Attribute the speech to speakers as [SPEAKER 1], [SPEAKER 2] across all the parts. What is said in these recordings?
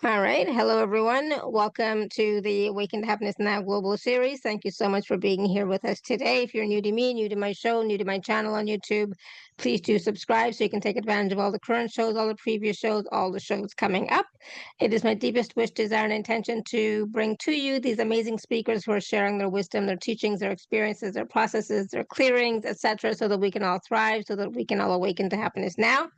[SPEAKER 1] All right. Hello, everyone. Welcome to the Awaken to Happiness Now Global Series. Thank you so much for being here with us today. If you're new to me, new to my show, new to my channel on YouTube, please do subscribe so you can take advantage of all the current shows, all the previous shows, all the shows coming up. It is my deepest wish, desire, and intention to bring to you these amazing speakers who are sharing their wisdom, their teachings, their experiences, their processes, their clearings, etc., so that we can all thrive, so that we can all awaken to happiness now.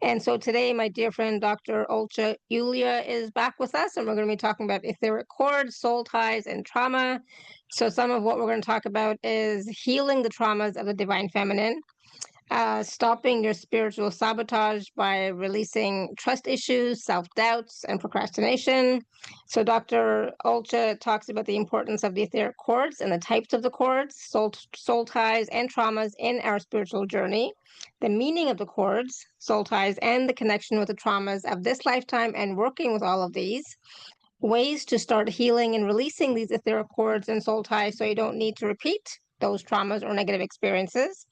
[SPEAKER 1] And so today, my dear friend, Dr.Oltea Iulia is back with us, and we're going to be talking about etheric cords, soul ties, and trauma. So some of what we're going to talk about is healing the traumas of the divine feminine, stopping your spiritual sabotage by releasing trust issues, self-doubts, and procrastination. So Dr. Oltea talks about the importance of the etheric cords and the types of the cords, soul ties, and traumas in our spiritual journey, the meaning of the cords, soul ties, and the connection with the traumas of this lifetime, and working with all of these. Ways to start healing and releasing these etheric cords and soul ties so you don't need to repeat those traumas or negative experiences.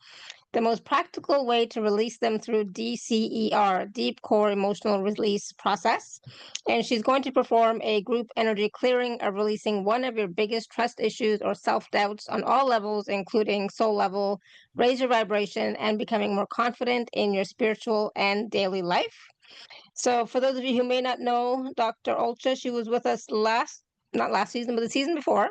[SPEAKER 1] The most practical way to release them through DCER, Deep Core Emotional Release Process. And she's going to perform a group energy clearing of releasing one of your biggest trust issues or self-doubts on all levels, including soul level, raise your vibration, and becoming more confident in your spiritual and daily life. So for those of you who may not know Dr. Oltea, she was with us not last season, but the season before.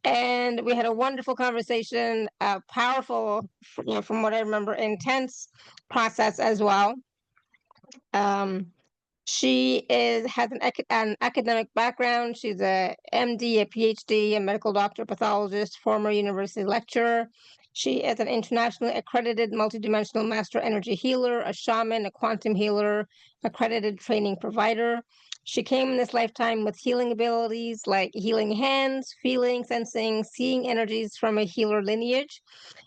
[SPEAKER 1] And we had a wonderful conversation, powerful, from what I remember, intense process as well. She has an academic background. She's a MD, a PhD, a medical doctor, pathologist, former university lecturer. She is an internationally accredited multidimensional master energy healer, a shaman, a quantum healer, accredited training provider. She came in this lifetime with healing abilities like healing hands, feeling, sensing, seeing energies from a healer lineage.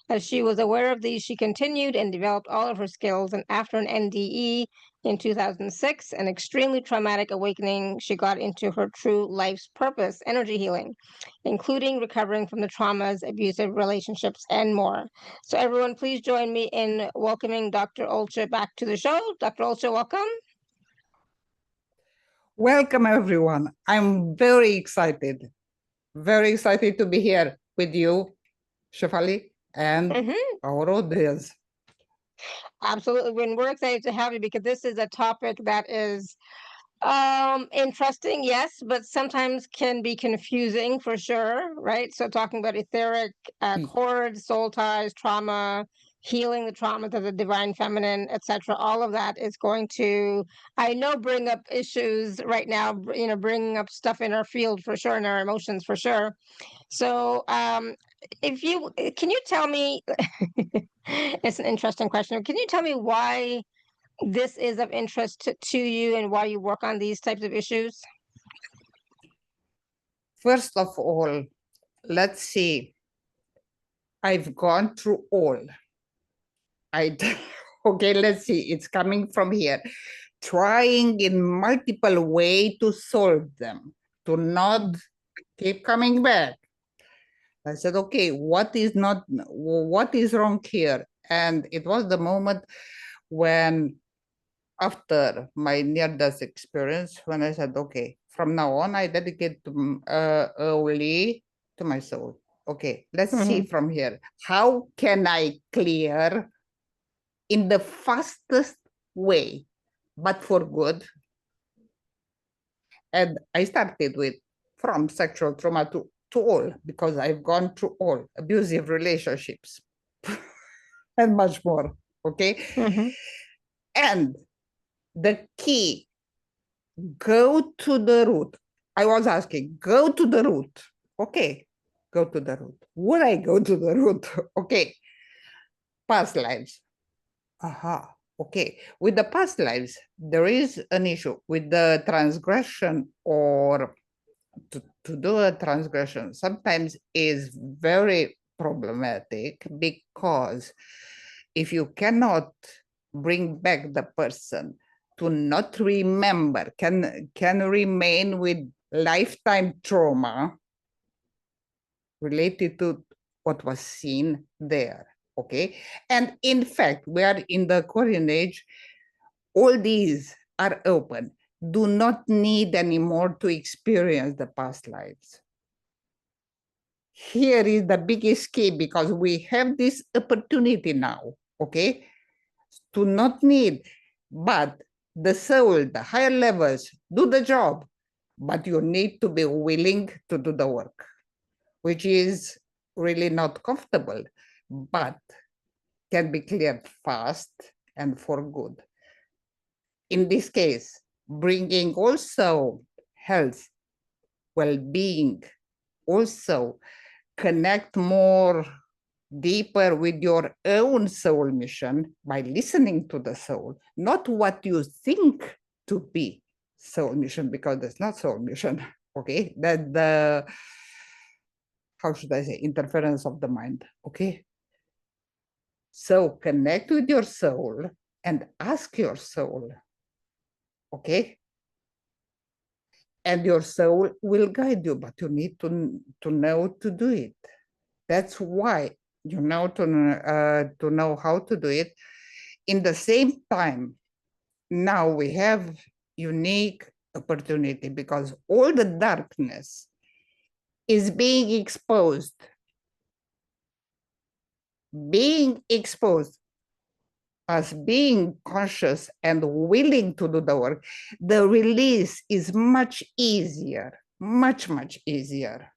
[SPEAKER 1] As she was aware of these, she continued and developed all of her skills. And after an NDE in 2006, an extremely traumatic awakening, she got into her true life's purpose, energy healing, including recovering from the traumas, abusive relationships, and more. So everyone, please join me in welcoming Dr. Oltea back to the show. Dr. Oltea, welcome.
[SPEAKER 2] Welcome, everyone. I'm very excited to be here with you, Shefali, and our audience.
[SPEAKER 1] Absolutely. And we're excited to have you because this is a topic that is interesting, yes, but sometimes can be confusing for sure, right? So talking about etheric cords, soul ties, trauma, healing the traumas of the divine feminine, etc. All of that is going to, I know, bring up issues right now, bringing up stuff in our field for sure, and our emotions for sure. So can you tell me, it's an interesting question. Can you tell me why this is of interest to you and why you work on these types of issues?
[SPEAKER 2] First of all, let's see. I've gone through all. Okay, let's see. It's coming from here. Trying in multiple ways to solve them, to not keep coming back. I said, okay, what is wrong here? And it was the moment when, after my near-death experience, when I said, okay, from now on, I dedicate only to my soul. Okay, let's see from here. How can I clear in the fastest way, but for good? And I started with from sexual trauma to all, because I've gone through all abusive relationships and much more. Okay. And the key, go to the root. I was asking, go to the root. Okay, go to the root. Would I go to the root? Okay, past lives. Aha, okay. With the past lives, there is an issue with the transgression, or to do a transgression sometimes is very problematic, because if you cannot bring back the person to not remember, can remain with lifetime trauma related to what was seen there. Okay. And in fact, we are in the Korean age, all these are open. do not need anymore to experience the past lives. Here is the biggest key, because we have this opportunity now, okay, to not need, but the soul, the higher levels, do the job, but you need to be willing to do the work, which is really not comfortable, but can be cleared fast and for good. In this case, bringing also health, well-being, also connect more deeper with your own soul mission by listening to the soul, not what you think to be soul mission, because that's not soul mission, okay? That the, how should I say, interference of the mind, okay? So connect with your soul and ask your soul, okay? And your soul will guide you, but you need to know to do it. That's why you know to know how to do it. In the same time, now we have unique opportunity, because all the darkness is being exposed. Being exposed as being conscious and willing to do the work, the release is much easier, much, much easier.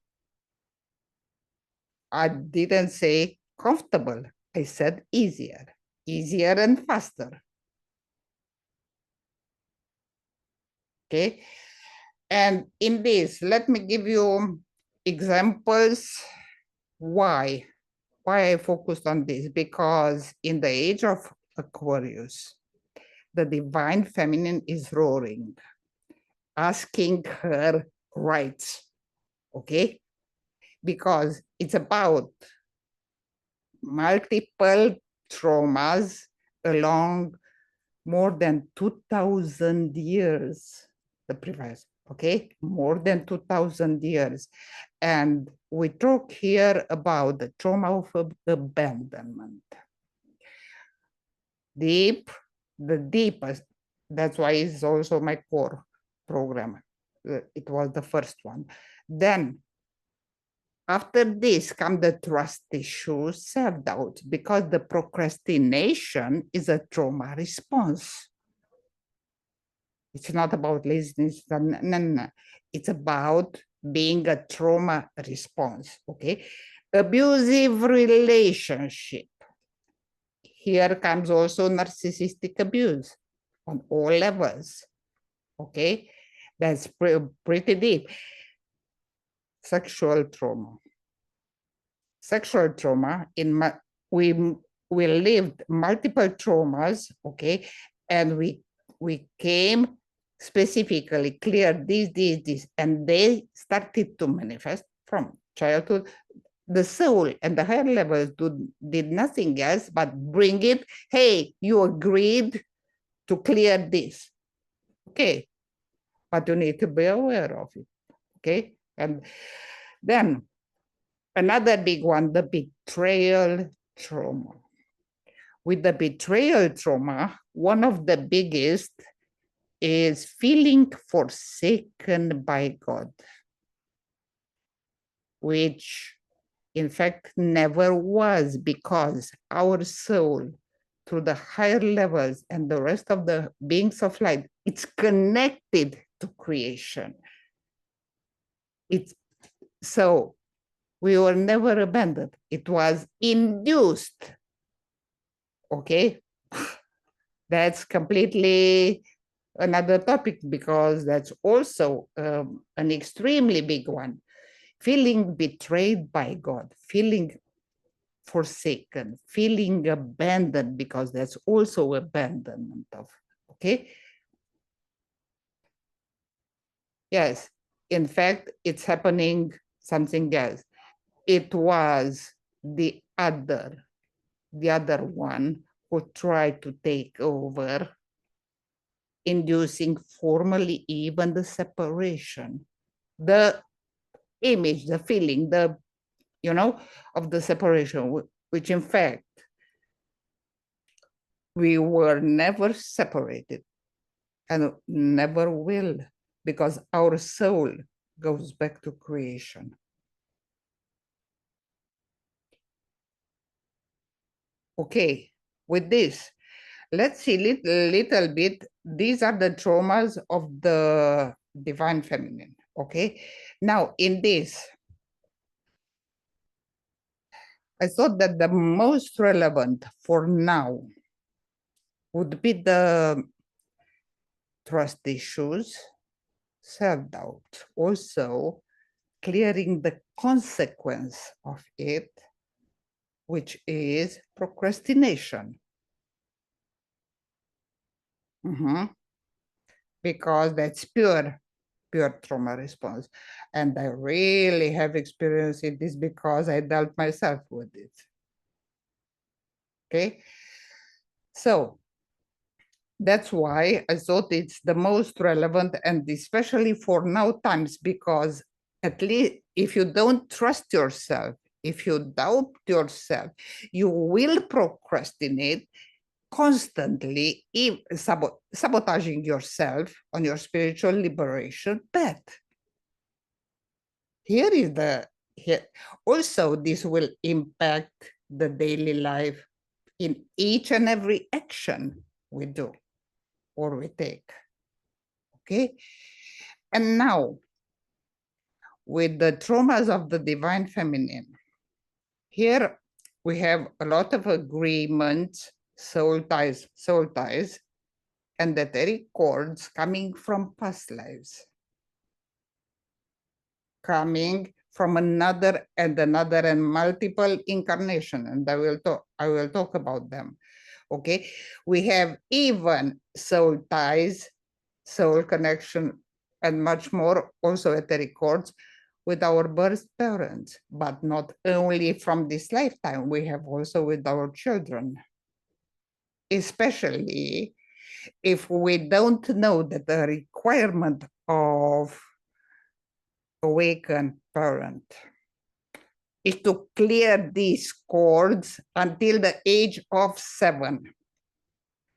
[SPEAKER 2] I didn't say comfortable, I said easier and faster. Okay, and in this, let me give you examples why I focused on this, because in the age of Aquarius, the divine feminine is roaring, asking her rights, okay? Because it's about multiple traumas along more than 2,000 years, the previous, okay? More than 2,000 years. And we talk here about the trauma of abandonment. Deep, the deepest, that's why it's also my core program. It was the first one. Then after this come the trust issues, self-doubt, because the procrastination is a trauma response. It's not about laziness, no. It's about being a trauma response, okay? Abusive relationship. Here comes also narcissistic abuse on all levels, okay? That's pretty deep. Sexual trauma. Sexual trauma, we lived multiple traumas, okay? And we came specifically clear this, and they started to manifest from childhood. The soul and the higher levels did nothing else but bring it. Hey, you agreed to clear this. Okay, but you need to be aware of it. Okay, and then another big one, the betrayal trauma. With the betrayal trauma, one of the biggest is feeling forsaken by God, which in fact never was, because our soul, through the higher levels and the rest of the beings of light, it's connected to creation. It's so we were never abandoned. It was induced. Okay, that's completely another topic, because that's also an extremely big one. Feeling betrayed by God, feeling forsaken, feeling abandoned, because that's also abandonment of, okay? Yes, in fact, it's happening something else. It was the other one who tried to take over, inducing formally even the separation, the image, the feeling, the, you know, of the separation, which in fact, we were never separated. and never will, because our soul goes back to creation. Okay, with this, let's see little bit. These are the traumas of the divine feminine. Okay, now in this, I thought that the most relevant for now would be the trust issues, self-doubt, also clearing the consequence of it, which is procrastination. Because that's pure trauma response. And I really have experience in this because I dealt myself with it. Okay. So that's why I thought it's the most relevant, and especially for now times, because at least if you don't trust yourself, if you doubt yourself, you will procrastinate constantly, sabotaging yourself on your spiritual liberation path. Here is the here. Also, this will impact the daily life in each and every action we do or we take. Okay. And now, with the traumas of the divine feminine, here we have a lot of agreements, soul ties, and etheric cords coming from past lives, coming from another and multiple incarnation, and I will talk about them. Okay, we have even soul ties, soul connection, and much more, also etheric cords with our birth parents, but not only from this lifetime, we have also with our children, especially if we don't know that the requirement of awakened parent is to clear these cords until the age of 7.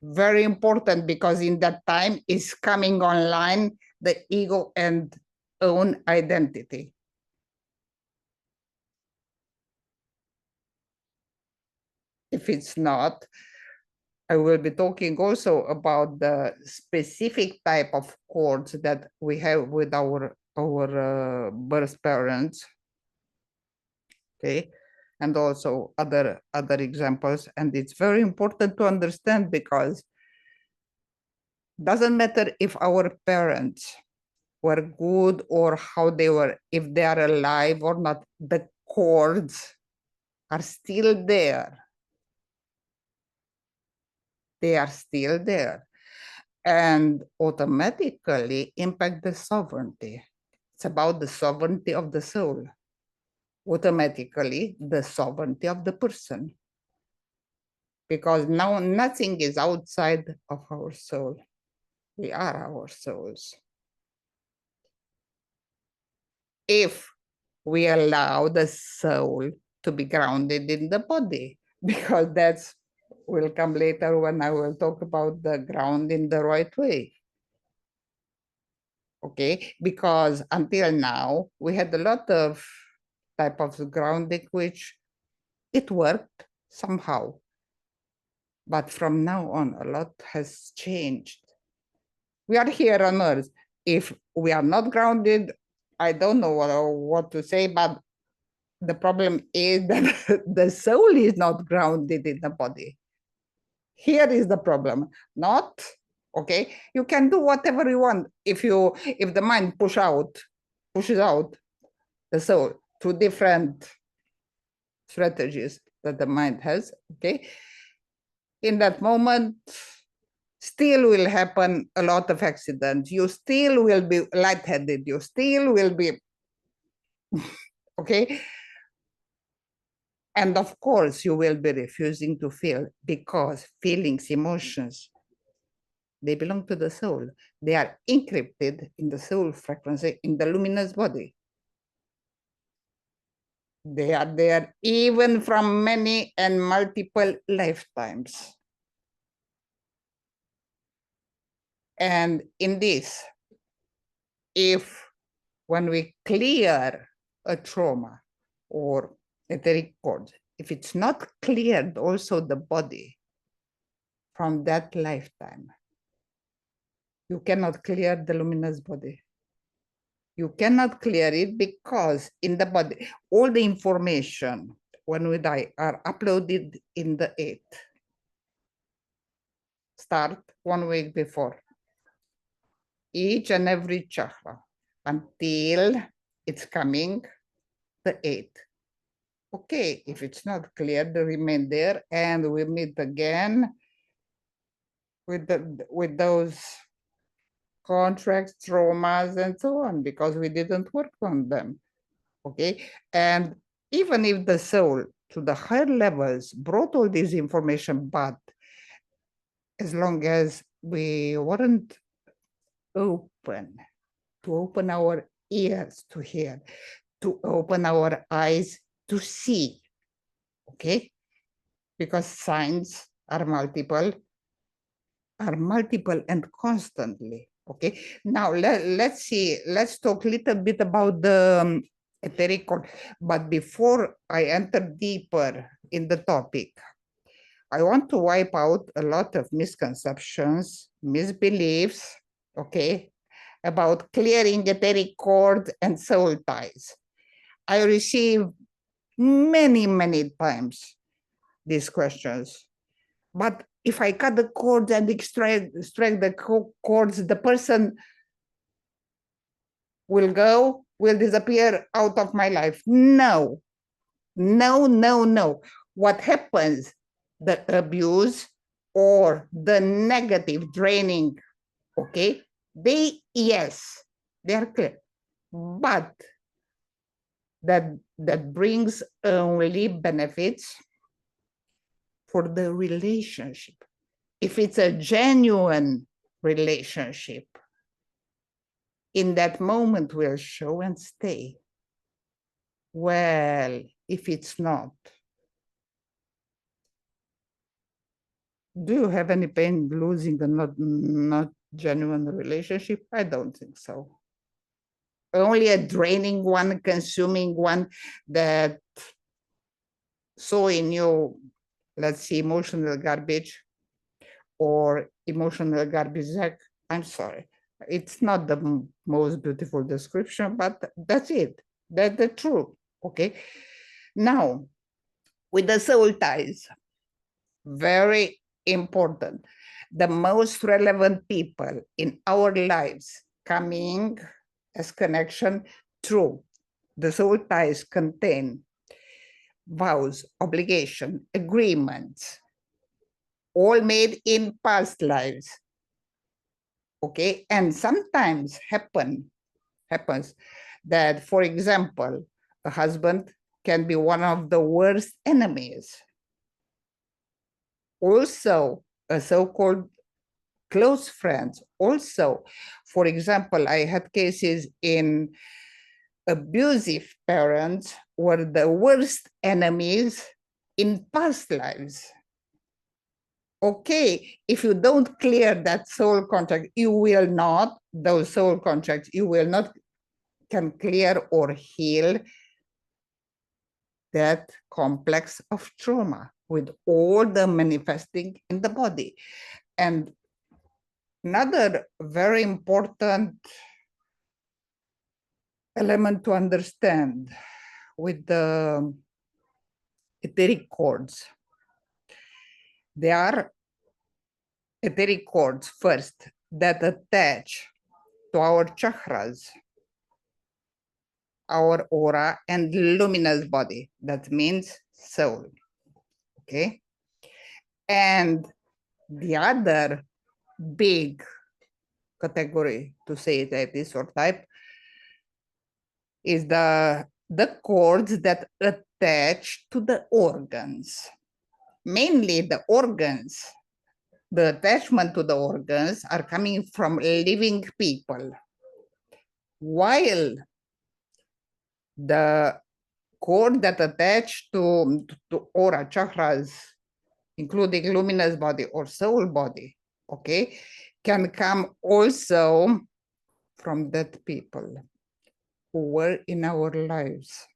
[SPEAKER 2] Very important, because in that time is coming online the ego and own identity. If it's not, I will be talking also about the specific type of cords that we have with our birth parents. Okay, and also other examples. And it's very important to understand, because doesn't matter if our parents were good or how they were, if they are alive or not, the cords are still there. They are still there and automatically impact the sovereignty. It's about the sovereignty of the soul. Automatically, the sovereignty of the person. Because now nothing is outside of our soul. We are our souls. If we allow the soul to be grounded in the body, because that's will come later when I will talk about the ground in the right way. Okay, because until now we had a lot of type of grounding which it worked somehow, but from now on a lot has changed. We are here on earth. If we are not grounded, I don't know what to say, but the problem is that the soul is not grounded in the body. Here is the problem. Not, okay, you can do whatever you want if the mind pushes out the soul through different strategies that the mind has, okay. In that moment, still will happen a lot of accidents. You still will be lightheaded. You still will be, okay. And of course, you will be refusing to feel, because feelings, emotions, they belong to the soul. They are encrypted in the soul frequency, in the luminous body. They are there even from many and multiple lifetimes. And in this, if when we clear a trauma or etheric cord, if it's not cleared also the body from that lifetime, you cannot clear the luminous body. You cannot clear it because in the body, all the information when we die are uploaded in the 8. Start 1 week before. Each and every chakra until it's coming the 8. Okay, if it's not clear, they remain there and we meet again with those contracts, traumas, and so on, because we didn't work on them. Okay, and even if the soul to the higher levels brought all this information, but as long as we weren't open to open our ears to hear, to open our eyes to see, okay, because signs are multiple and constantly. Okay, now let's see, let's talk a little bit about the etheric cord. But before I enter deeper in the topic, I want to wipe out a lot of misconceptions, misbeliefs, okay, about clearing etheric cord and soul ties. I receive many times these questions. But if I cut the cords and extract the cords, the person will disappear out of my life. No. What happens? The abuse or the negative draining, okay? Yes, they are clear. But that brings only benefits for the relationship. If it's a genuine relationship, in that moment will show and stay. Well, if it's not, do you have any pain losing a not genuine relationship? I don't think so. Only a draining one, consuming one that saw in you, let's see, emotional garbage or emotional garbage sack. I'm sorry. It's not the most beautiful description, but that's it. That's the truth, okay? Now, with the soul ties, very important. The most relevant people in our lives coming as connection through the soul ties contain vows, obligation, agreements, all made in past lives. Okay, and sometimes happens that, for example, a husband can be one of the worst enemies. Also, a so-called close friends. Also, for example, I had cases in abusive parents were the worst enemies in past lives. Okay, if you don't clear that soul contract, you will not, those soul contracts, you will not can clear or heal that complex of trauma with all the manifesting in the body. And another very important element to understand with the etheric cords, they are etheric cords first that attach to our chakras, our aura and luminous body. That means soul, okay? And the other big category, to say it like this, or type, is the cords that attach to the organs. Mainly the organs, the attachment to the organs are coming from living people, while the cord that attach to aura chakras, including luminous body or soul body, okay, can come also from dead people who were in our lives.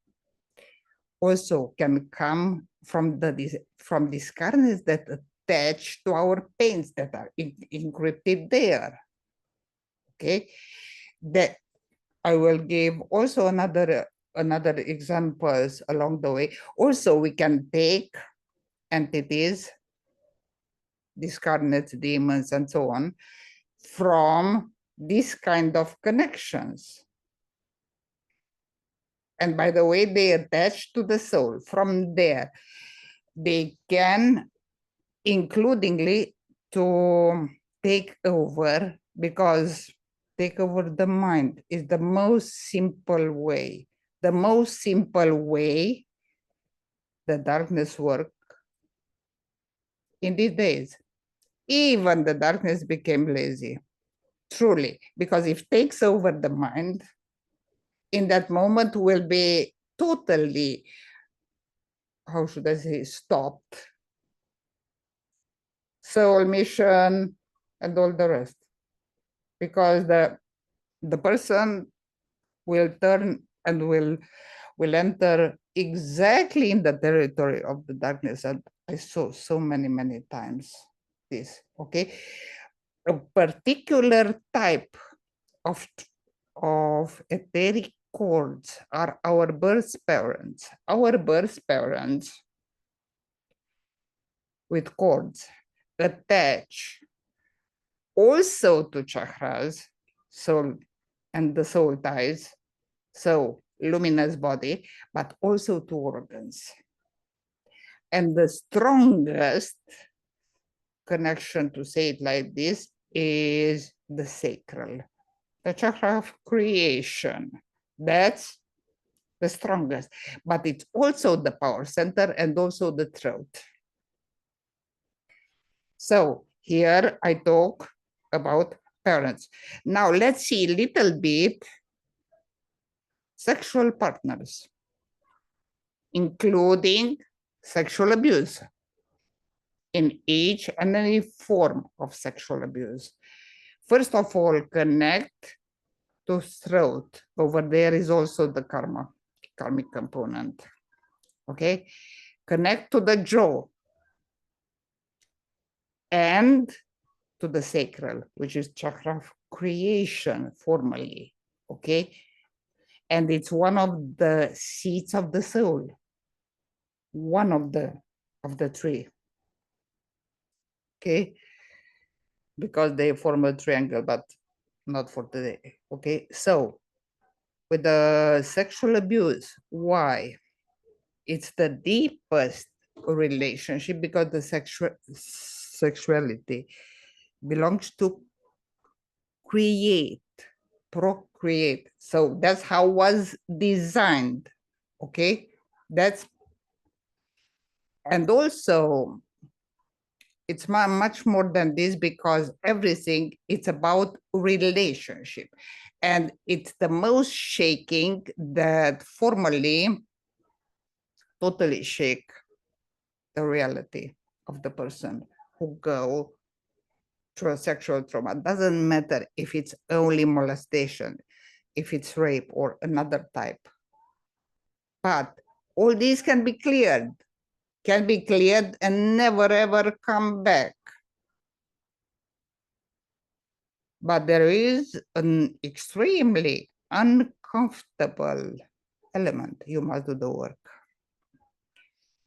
[SPEAKER 2] Also can come from these currents that attach to our pains that are encrypted there. Okay, that I will give also another examples along the way. Also, we can take entities, discarnates, demons, and so on, from this kind of connections. And by the way, they attach to the soul. From there, they can, includingly, to take over, because take over the mind is the most simple way. The most simple way the darkness work in these days. Even the darkness became lazy, truly, because if it takes over the mind, in that moment will be totally, how should I say, stopped. Soul mission and all the rest. Because the person will turn and will enter exactly in the territory of the darkness. And I saw so many times this, okay? A particular type of etheric cords are our birth parents. Our birth parents with cords attach also to chakras, soul, and the soul ties, so luminous body, but also to organs. And the strongest connection, to say it like this, is the sacral, the chakra of creation. That's the strongest, but it's also the power center and also the throat. So here I talk about parents. Now let's see a little bit sexual partners, including sexual abuse in each and any form of sexual abuse. First of all, connect to throat. Over there is also the karmic component. Okay, connect to the jaw and to the sacral, which is chakra of creation formally. Okay, and it's one of the seats of the soul, one of the three. Okay, because they form a triangle, but not for today. Okay, so with the sexual abuse, why? It's the deepest relationship, because the sexuality belongs to create, procreate. So that's how it was designed. Okay, that's, and also it's much more than this, because everything, it's about relationship, and it's the most shaking that formally totally shake the reality of the person who go through a sexual trauma. It doesn't matter if it's only molestation, if it's rape or another type, but all these can be cleared and never ever come back. But there is an extremely uncomfortable element. You must do the work.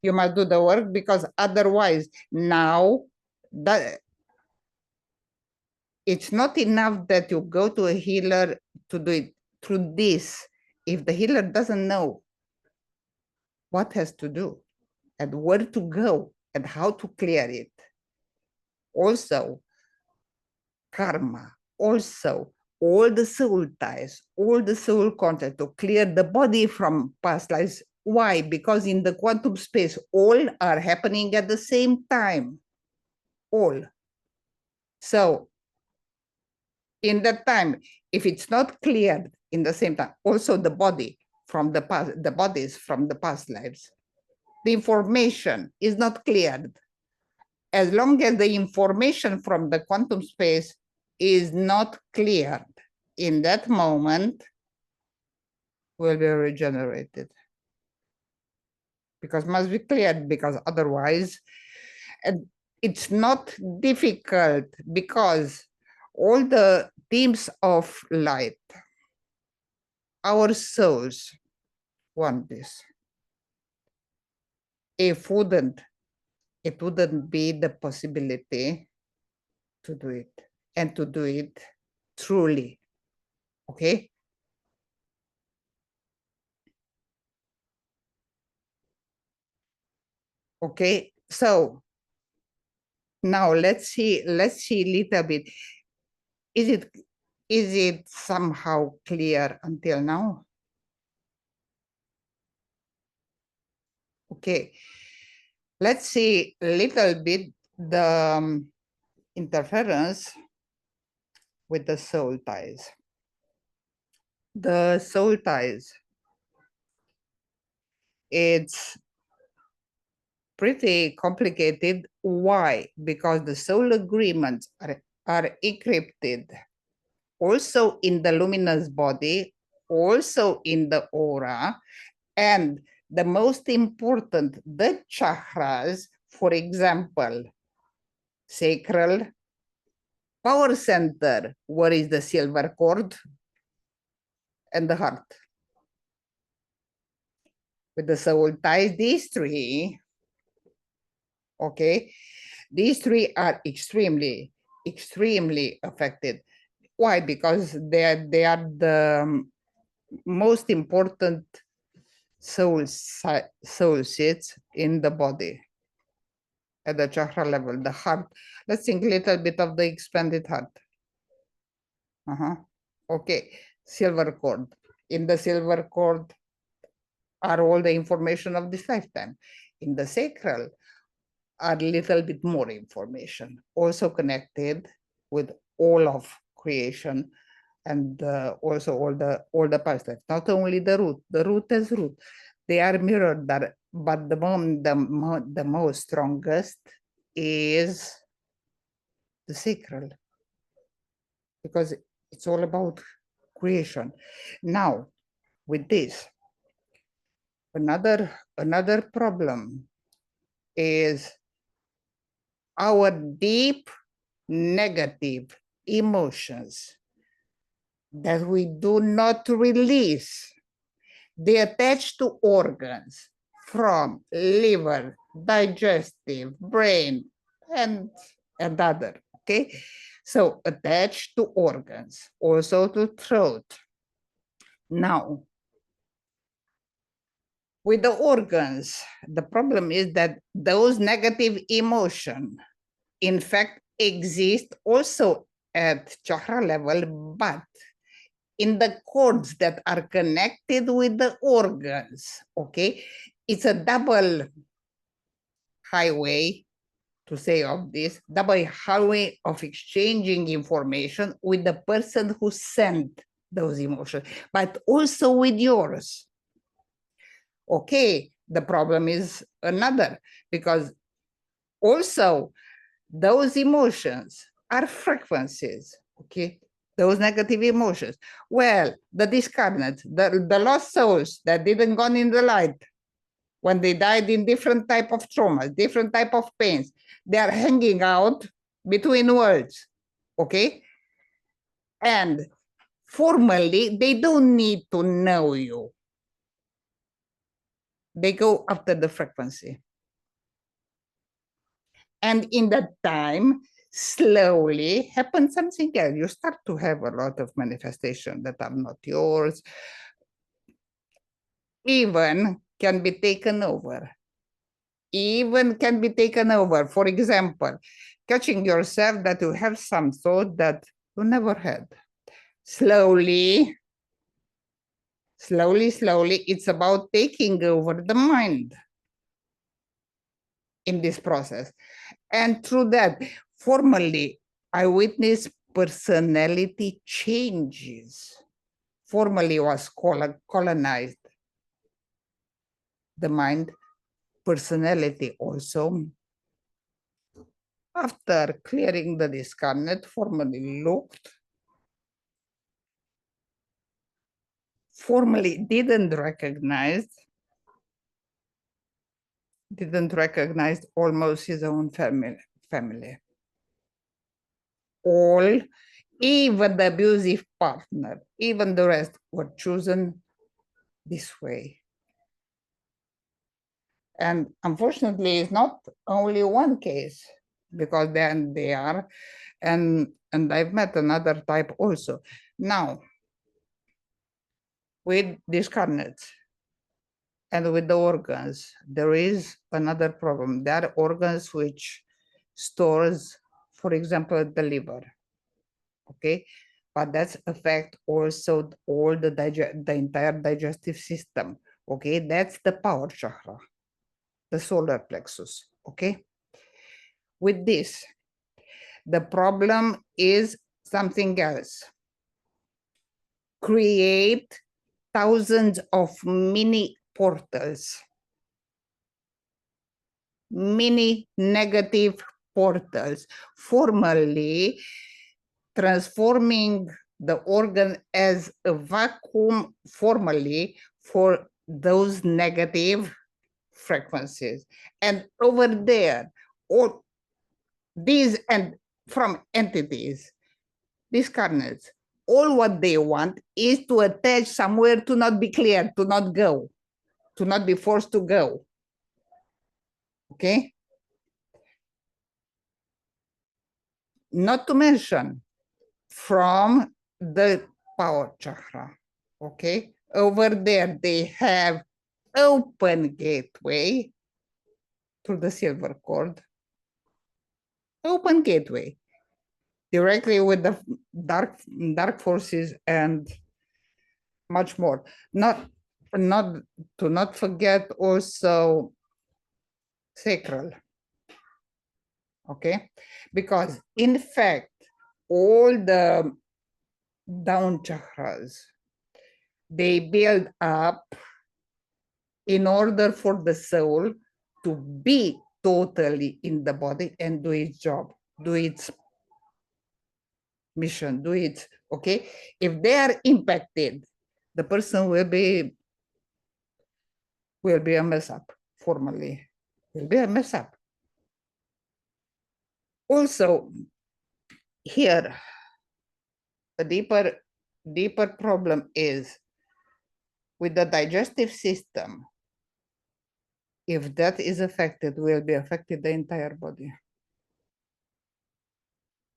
[SPEAKER 2] You must do the work, because otherwise now that it's not enough that you go to a healer to do it through this. If the healer doesn't know what has to do and where to go and how to clear it, also karma, also all the soul ties, all the soul contact, to clear the body from past lives. Why? Because in the quantum space, all are happening at the same time. All. So in that time, if it's not cleared in the same time, also the body from the past, the bodies from the past lives, the information is not cleared. As long as the information from the quantum space is not cleared in that moment, will be regenerated. Because must be cleared, because otherwise, and it's not difficult, because all the teams of light, our souls want this. If it wouldn't be the possibility to do it, and to do it truly. Okay? Okay, so now let's see a little bit. Is it somehow clear until now? Okay, let's see a little bit the interference with the soul ties. The soul ties, it's pretty complicated. Why? Because the soul agreements are encrypted also in the luminous body, also in the aura, and the most important, the chakras, for example, sacral, power center, where is the silver cord, and the heart. With the soul ties, these three, okay, these three are extremely affected. Why? Because they are the most important soul seats in the body at the chakra level, the heart. Let's think a little bit of the expanded heart. Okay, silver cord. In the silver cord are all the information of this lifetime. In the sacral are a little bit more information, also connected with all of creation, and also all the past life. Not only the root as root, they are mirrored, but the most strongest is the sacral, because it's all about creation. Now, with this, another problem is our deep negative emotions that we do not release. They attach to organs from liver, digestive, brain, and other, okay? So attached to organs, also to throat. Now, with the organs, the problem is that those negative emotions, in fact, exist also at chakra level, but in the cords that are connected with the organs, okay? It's a double highway, to say of this, double highway of exchanging information with the person who sent those emotions, but also with yours. Okay, the problem is another, because also those emotions are frequencies, okay? Those negative emotions. Well, the discarnates, the lost souls that didn't go in the light, when they died in different type of traumas, different type of pains, they are hanging out between worlds, okay? And formally, they don't need to know you. They go after the frequency. And in that time, slowly happens something else. You start to have a lot of manifestations that are not yours, even can be taken over. Even can be taken over. For example, catching yourself that you have some thought that you never had. Slowly, it's about taking over the mind in this process. And through that, formally, I witnessed personality changes. Formally was colonized the mind, personality also After clearing the discarnate, formally looked, formally didn't recognize almost his own family. All, even the abusive partner, even the rest were chosen this way. And unfortunately, it's not only one case, because then they are, and I've met another type also. Now, with discarnates and with the organs, there is another problem. There are organs which stores, for example, the liver, okay? But that's affect also all the entire digestive system, okay? That's the power chakra, the solar plexus, okay? With this, the problem is something else. Create thousands of mini portals, mini negative portals, formally transforming the organ as a vacuum formally for those negative frequencies. And over there, all these and from entities, these carnets, all what they want is to attach somewhere to not be clear, to not go, to not be forced to go. Okay? Not to mention from the power chakra. Okay? Over there, they have open gateway through the silver cord. Open gateway directly with the dark forces and much more. Not to not forget also sacral. Okay, because in fact all the down chakras, they build up in order for the soul to be totally in the body and do its job, do its mission, do it. Okay, if they are impacted, the person will be a mess up. Formally will be a mess up. Also here, a deeper problem is with the digestive system. If that is affected, will be affected the entire body.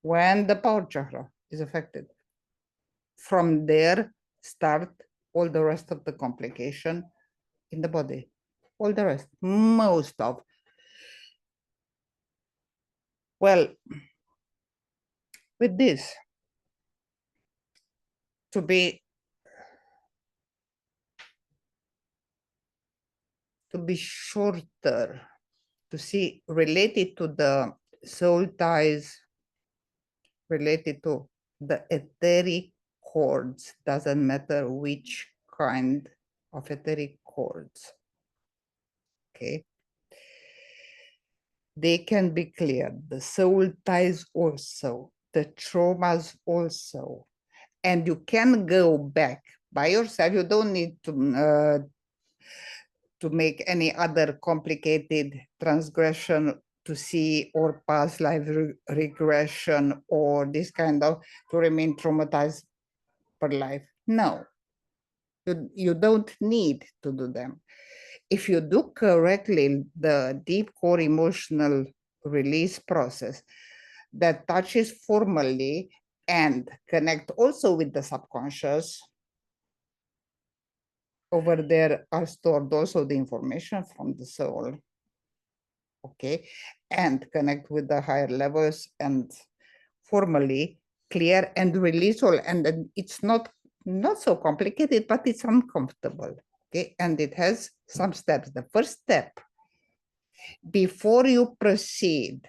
[SPEAKER 2] When the power chakra is affected, from there start all the rest of the complication in the body. All the rest, most of. Well, with this, to be shorter, to see related to the soul ties, related to the etheric cords, doesn't matter which kind of etheric cords, okay? They can be cleared, the soul ties also, the traumas also, and you can go back by yourself. You don't need to make any other complicated transgression to see or past life regression or this kind of to remain traumatized for life. No, you don't need to do them. If you do correctly the deep core emotional release process that touches formally and connect also with the subconscious, over there are stored also the information from the soul, okay, and connect with the higher levels and formally clear and release all. And then it's not so complicated, but it's uncomfortable, okay, and it has some steps. The first step, before you proceed,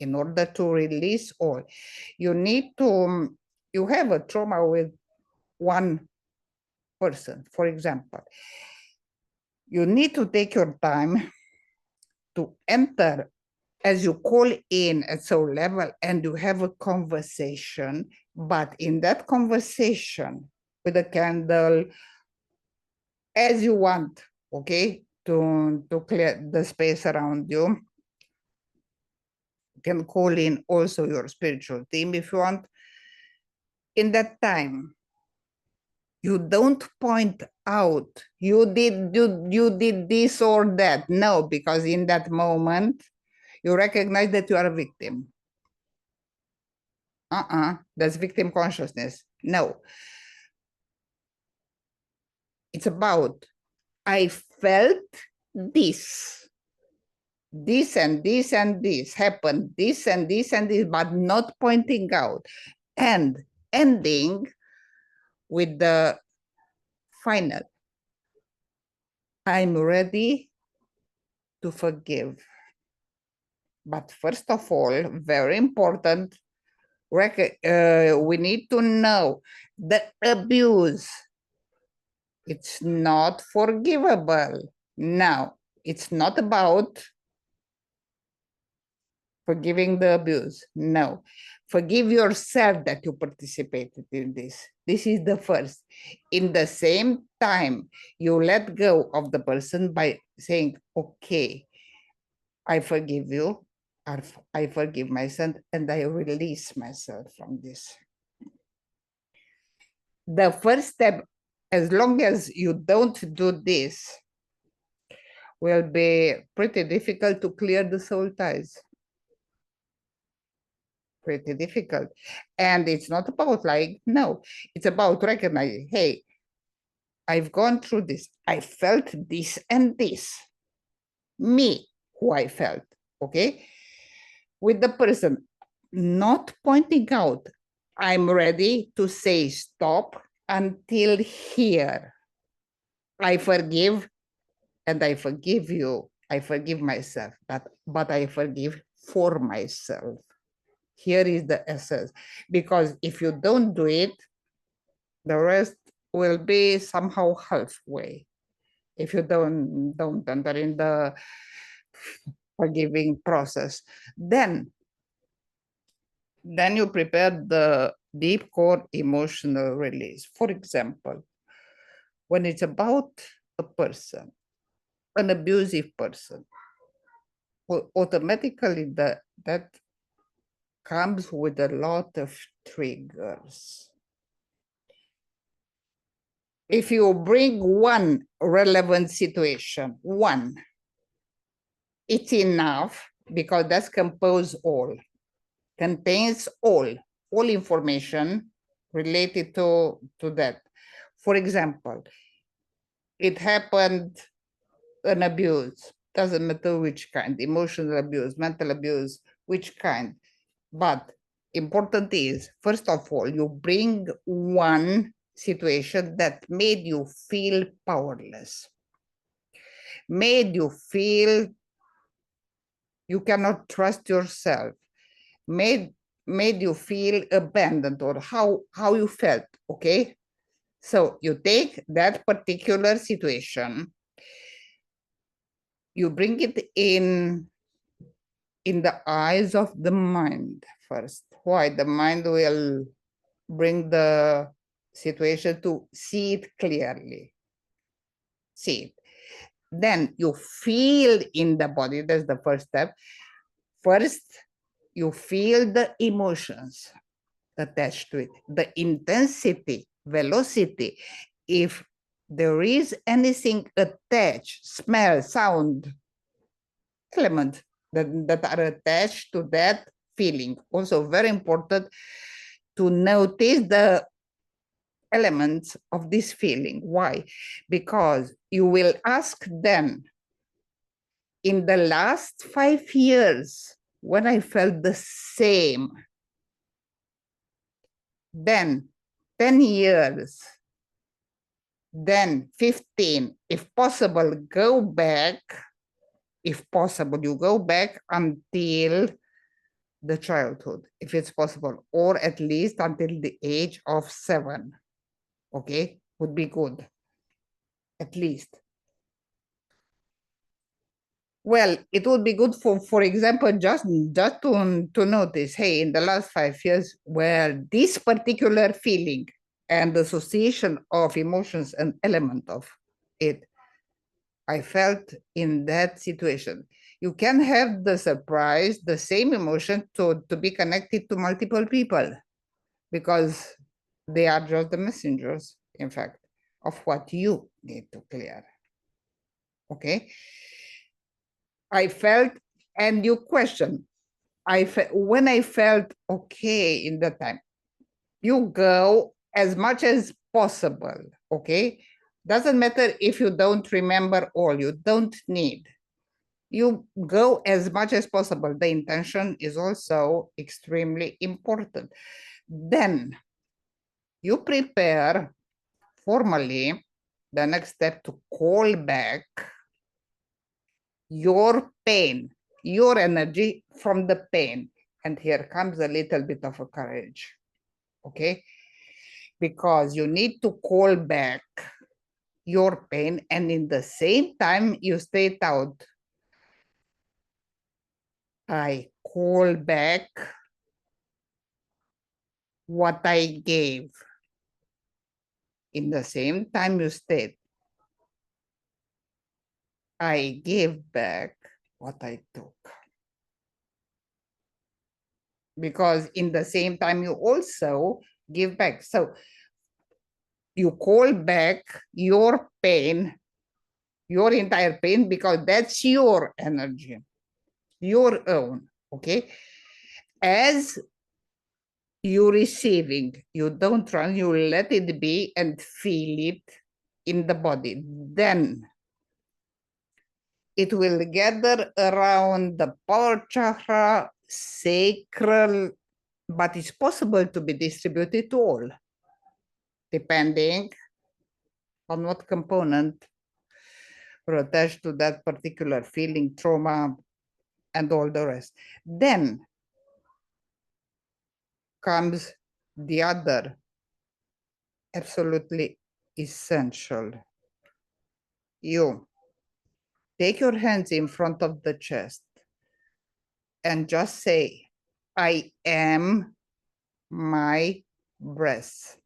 [SPEAKER 2] in order to release all, you need to, you have a trauma with one person, for example, you need to take your time to enter as you call in at soul level and you have a conversation, but in that conversation with a candle, as you want, okay, to clear the space around you. You can call in also your spiritual team if you want. In that time, you don't point out, you did this or that. No, because in that moment, you recognize that you are a victim. That's victim consciousness. No. It's about, I felt this. This and this and this happened, this and this and this, but not pointing out. And ending with the final. I'm ready to forgive. But first of all, very important, we need to know the abuse. It's not forgivable. Now, it's not about forgiving the abuse. No. Forgive yourself that you participated in this. This is the first. In the same time, you let go of the person by saying, okay, I forgive you, I forgive myself, and I release myself from this. The first step, as long as you don't do this, will be pretty difficult to clear the soul ties. Pretty difficult. And it's not about like, no, it's about recognizing, hey, I've gone through this. I felt this and this. Me, who I felt, okay? With the person, not pointing out, I'm ready to say stop until here. I forgive and I forgive you. I forgive myself, but I forgive for myself. Here is the essence. Because if you don't do it, the rest will be somehow halfway. If you don't enter in the forgiving process, then you prepare the deep core emotional release. For example, when it's about a person, an abusive person, automatically that comes with a lot of triggers. If you bring one relevant situation, one, it's enough, because that's contains all information related to that. For example, it happened, an abuse, doesn't matter which kind, emotional abuse, mental abuse, which kind. But important is, first of all, you bring one situation that made you feel powerless, made you feel you cannot trust yourself, made you feel abandoned, or how you felt, okay? So you take that particular situation, you bring it in the eyes of the mind first. Why? The mind will bring the situation to see it clearly. See it. Then you feel in the body. That's the first step. First, you feel the emotions attached to it, the intensity, velocity. If there is anything attached, smell, sound, element that are attached to that feeling. Also very important to notice the elements of this feeling. Why? Because you will ask them, in the last 5 years, when I felt the same, then 10 years, then 15, if possible, go back. If possible, you go back until the childhood, if it's possible, or at least until the age of 7. Okay, would be good, at least. Well, it would be good for example, just to notice, hey, in the last 5 years, well, this particular feeling and the association of emotions and element of it, I felt in that situation. You can have the surprise, the same emotion to be connected to multiple people because they are just the messengers, in fact, of what you need to clear. Okay? I felt, and you question, when I felt okay in that time, you go as much as possible, okay? Doesn't matter if you don't remember all, you don't need. You go as much as possible. The intention is also extremely important. Then you prepare formally the next step to call back your pain, your energy from the pain. And here comes a little bit of a courage, okay? Because you need to call back your pain, and in the same time you state out, I call back what I gave. In the same time you state, I give back what I took. Because in the same time you also give back. So you call back your pain, your entire pain, because that's your energy, your own, okay? As you receiving, you don't run, you let it be and feel it in the body. Then it will gather around the power chakra, sacral, but it's possible to be distributed to all, depending on what component are attached to that particular feeling, trauma, and all the rest. Then comes the other absolutely essential. You take your hands in front of the chest and just say, I am my breath.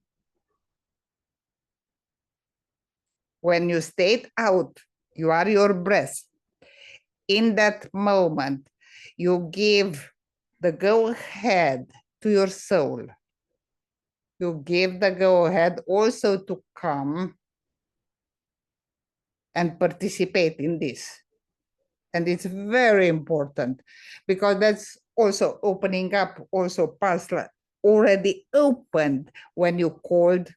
[SPEAKER 2] When you state out, you are your breath. In that moment, you give the go-ahead to your soul. You give the go-ahead also to come and participate in this. And it's very important because that's also opening up also past already opened when you called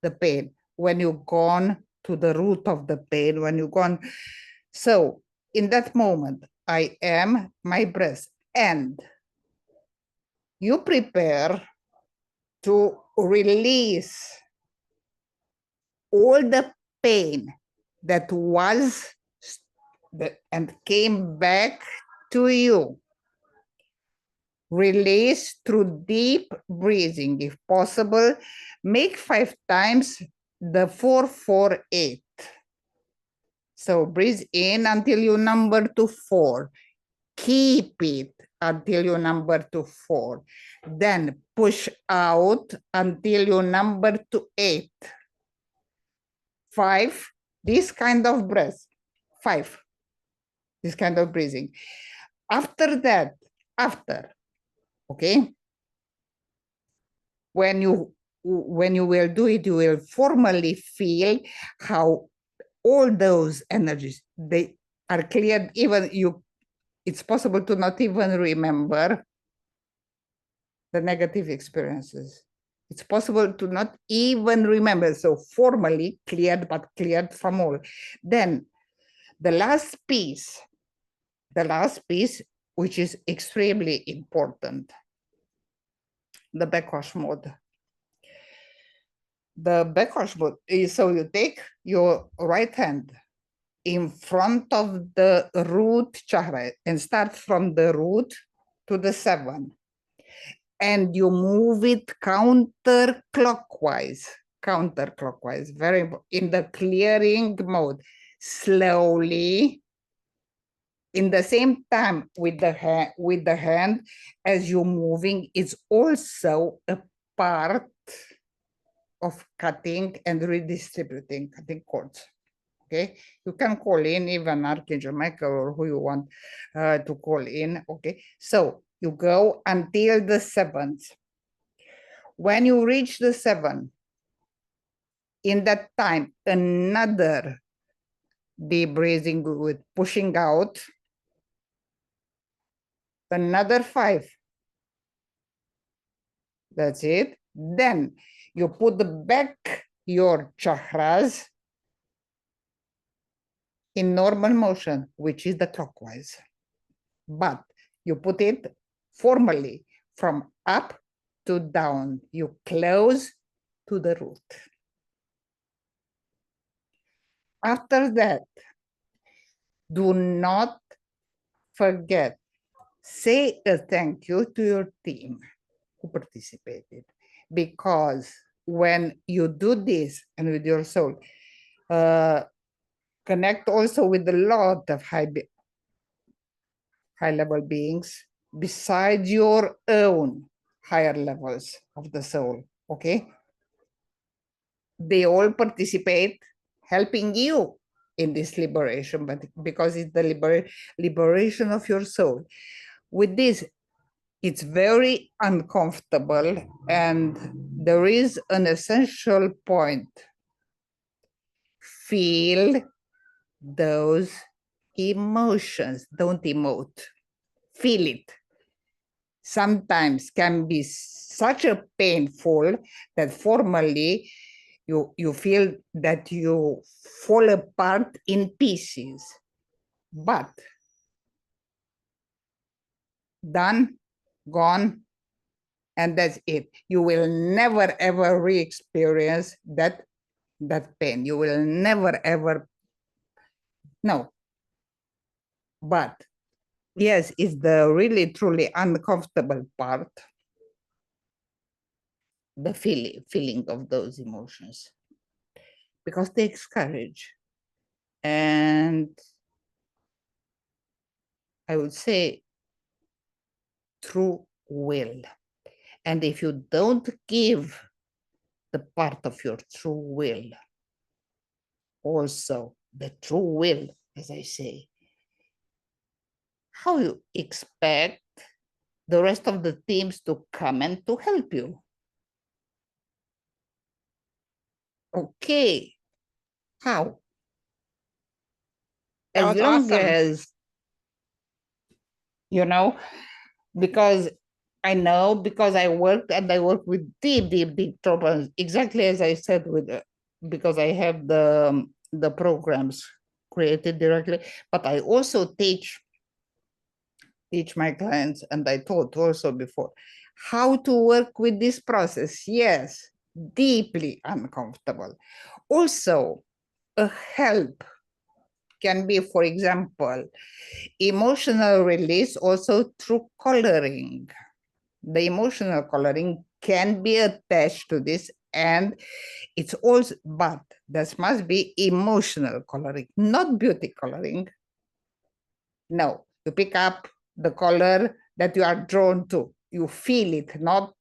[SPEAKER 2] the pain, when you've gone to the root of the pain, when you've gone. So in that moment, I am my breath. And you prepare to release all the pain that was and came back to you. Release through deep breathing. If possible, make 5 times the 4-4-8. So breathe in until you number to 4. Keep it until you number to 4. Then push out until you number to 8. 5, this kind of breath. 5, this kind of breathing. After that, okay, when you will do it, you will formally feel how all those energies, they are cleared. Even you, it's possible to not even remember the negative experiences. It's possible to not even remember. So formally cleared, but cleared from all. Then the last piece, which is extremely important, the backwash mode. The backwash mode is, so you take your right hand in front of the root chakra and start from the root to the 7. And you move it counterclockwise, very in the clearing mode, slowly, in the same time with the hand as you're moving, it's also a part of cutting and redistributing, cutting cords. Okay, you can call in even Archangel Michael or who you want to call in. Okay, so you go until the 7th. When you reach the 7th, in that time, another deep breathing with pushing out, another 5. That's it. Then you put back your chakras in normal motion, which is the clockwise. But you put it formally from up to down. You close to the root. After that, do not forget, say a thank you to your team who participated. Because when you do this and with your soul, connect also with a lot of high-level beings besides your own higher levels of the soul, okay? They all participate helping you in this liberation, but because it's the liberation of your soul. With this, it's very uncomfortable, and there is an essential point. Feel those emotions, don't emote. Feel it. Sometimes can be such a painful that formally you feel that you fall apart in pieces. But done, gone, and that's it. You will never ever re-experience that pain. You will never ever, no. But yes, it's the really truly uncomfortable part, the feeling of those emotions, because it takes courage. And I would say true will. And if you don't give the part of your true will, also the true will, as I say, how you expect the rest of the teams to come and to help you? Okay, how? As long
[SPEAKER 1] awesome.
[SPEAKER 2] as, you know, because I know, because I worked with deep troubles, exactly as I said, with because I have the programs created directly, but I also teach my clients, and I taught also before, how to work with this process. Yes, deeply uncomfortable. Also, a help can be, for example, emotional release also through coloring. The emotional coloring can be attached to this, and it's also, but this must be emotional coloring, not beauty coloring. No, you pick up the color that you are drawn to. You feel it, not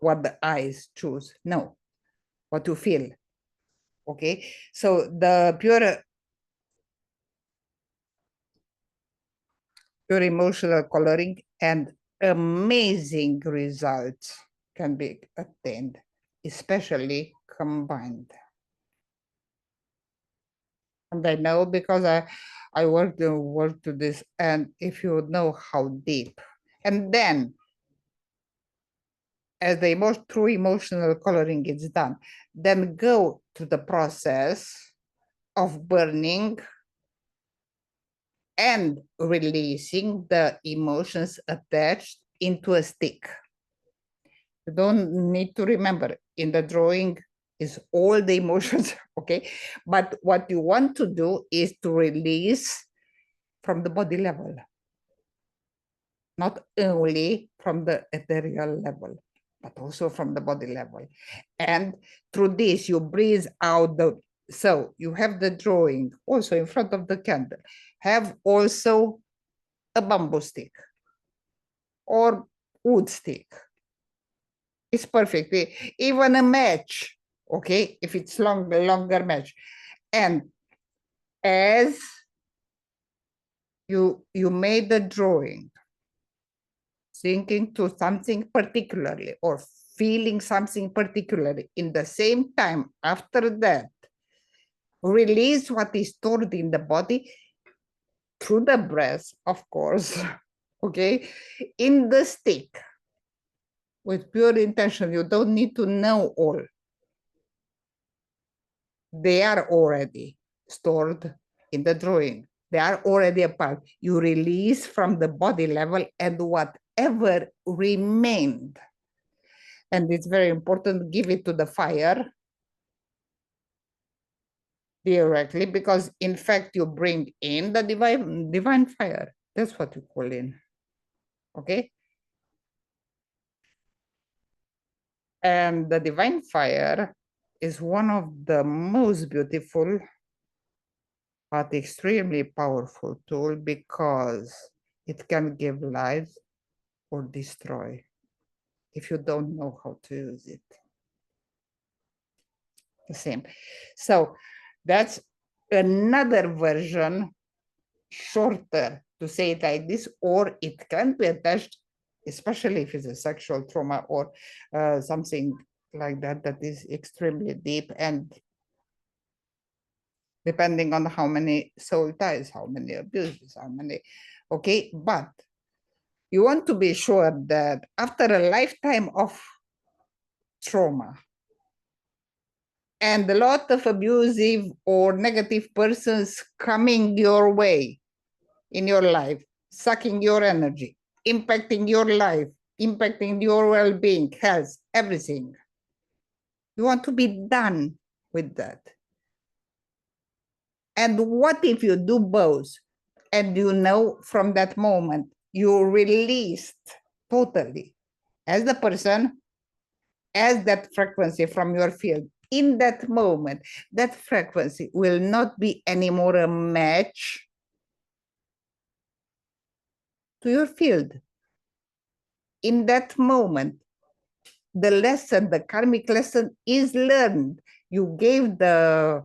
[SPEAKER 2] what the eyes choose. No, what you feel. Okay, so the pure emotional coloring and amazing results can be attained, especially combined. And I know because I work to this, and if you know how deep, and then as the true emotional coloring is done, then go to the process of burning and releasing the emotions attached into a stick. You don't need to remember, in the drawing is all the emotions, okay? But what you want to do is to release from the body level, not only from the ethereal level, but also from the body level. And through this, you breathe out the, so you have the drawing also in front of the candle, have also a bamboo stick or wood stick. It's perfect. Even a match, okay, if it's longer match. And as you made the drawing, thinking to something particularly or feeling something particularly, in the same time after that, release what is stored in the body through the breath, of course, okay, in the stick with pure intention. You don't need to know all. They are already stored in the drawing. They are already a part. You release from the body level and whatever remained. And it's very important, give it to the fire directly, because in fact you bring in the divine fire. That's what you call in. Okay? And the divine fire is one of the most beautiful but extremely powerful tool, because it can give life or destroy if you don't know how to use it. The same. So that's another version, shorter, to say it like this, or it can be attached, especially if it's a sexual trauma or something like that, that is extremely deep, and depending on how many soul ties, how many abuses, how many, okay? But you want to be sure that after a lifetime of trauma and a lot of abusive or negative persons coming your way in your life, sucking your energy, impacting your life, impacting your well-being, health, everything, you want to be done with that. And what if you do both, and you know from that moment you released totally as the person, as that frequency from your field? In that moment, that frequency will not be anymore a match to your field. In that moment, the lesson, the karmic lesson is learned. You gave the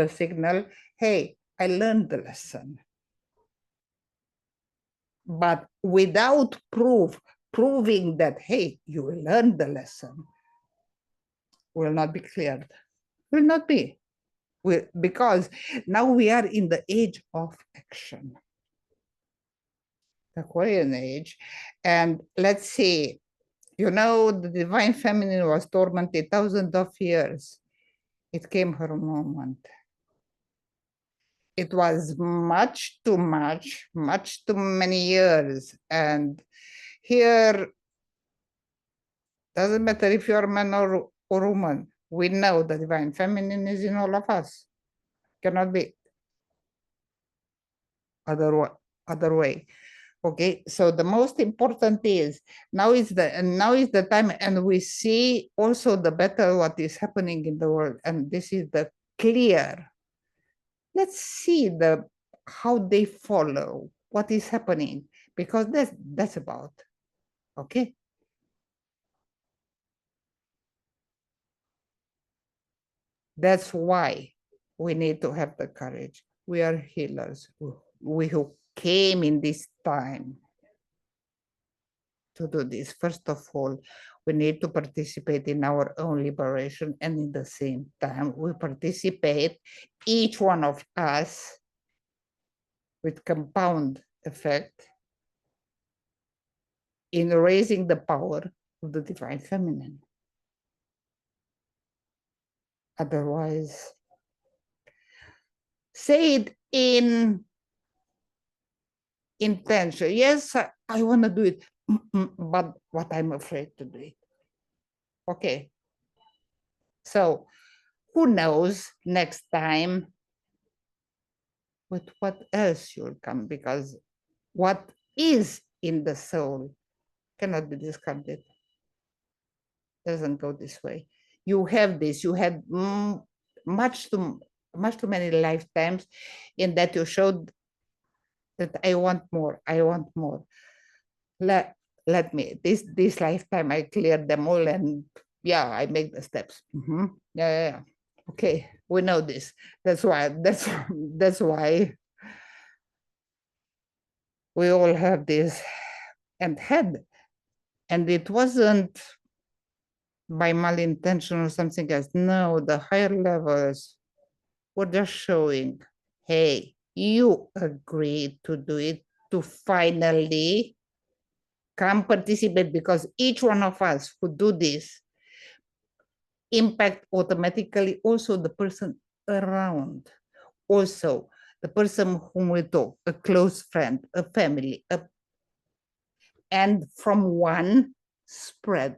[SPEAKER 2] signal, hey, I learned the lesson. But without proving that, hey, you learned the lesson, will not be cleared. Will not be. Because now we are in the age of action, the Aquarian age. And let's see, you know, the divine feminine was tormented thousands of years. It came her moment. It was much too many years. And here, doesn't matter if you're a man or woman, we know the divine feminine is in all of us. Cannot be other way. Okay, so the most important is now is the time, and we see also the better what is happening in the world, and this is the clear. Let's see how they follow what is happening, because that's about. Okay. That's why we need to have the courage. We are healers. We who came in this time to do this. First of all, we need to participate in our own liberation, and in the same time, we participate, each one of us, with compound effect, in raising the power of the divine feminine. Otherwise, say it in intention. Yes, I want to do it, but what I'm afraid to do it. Okay. So who knows next time with what else you'll come, because what is in the soul cannot be discarded. Doesn't go this way. You have this, you had much too many lifetimes in that you showed that I want more, I want more. Let me, this lifetime, I cleared them all, and yeah, I make the steps. Yeah. Okay, we know this. That's why we all have this and had, and it wasn't by malintention or something else. No, the higher levels were just showing, hey, you agreed to do it, to finally come participate, because each one of us who do this impact automatically also the person around, also the person whom we talk, a close friend, a family, and from one spread.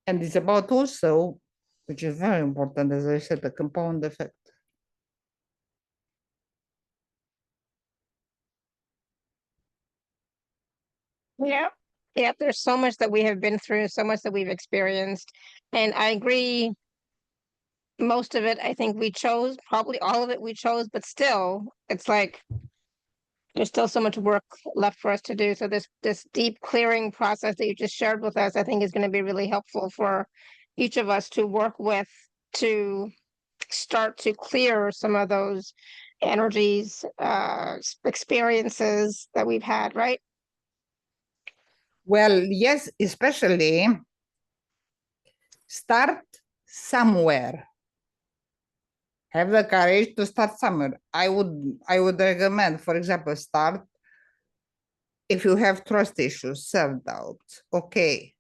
[SPEAKER 2] And it's about also, which is very important, as I said, the compound effect.
[SPEAKER 1] Yeah. Yeah, there's so much that we have been through, so much that we've experienced. And I agree, most of it, I think we chose, probably all of it we chose, but still, it's like there's still so much work left for us to do. So this deep clearing process that you just shared with us, I think is going to be really helpful for each of us to work with, to start to clear some of those energies, experiences that we've had, right?
[SPEAKER 2] Well, yes, especially start somewhere. Have the courage to start somewhere. I would recommend, for example, start if you have trust issues, self-doubt. Okay,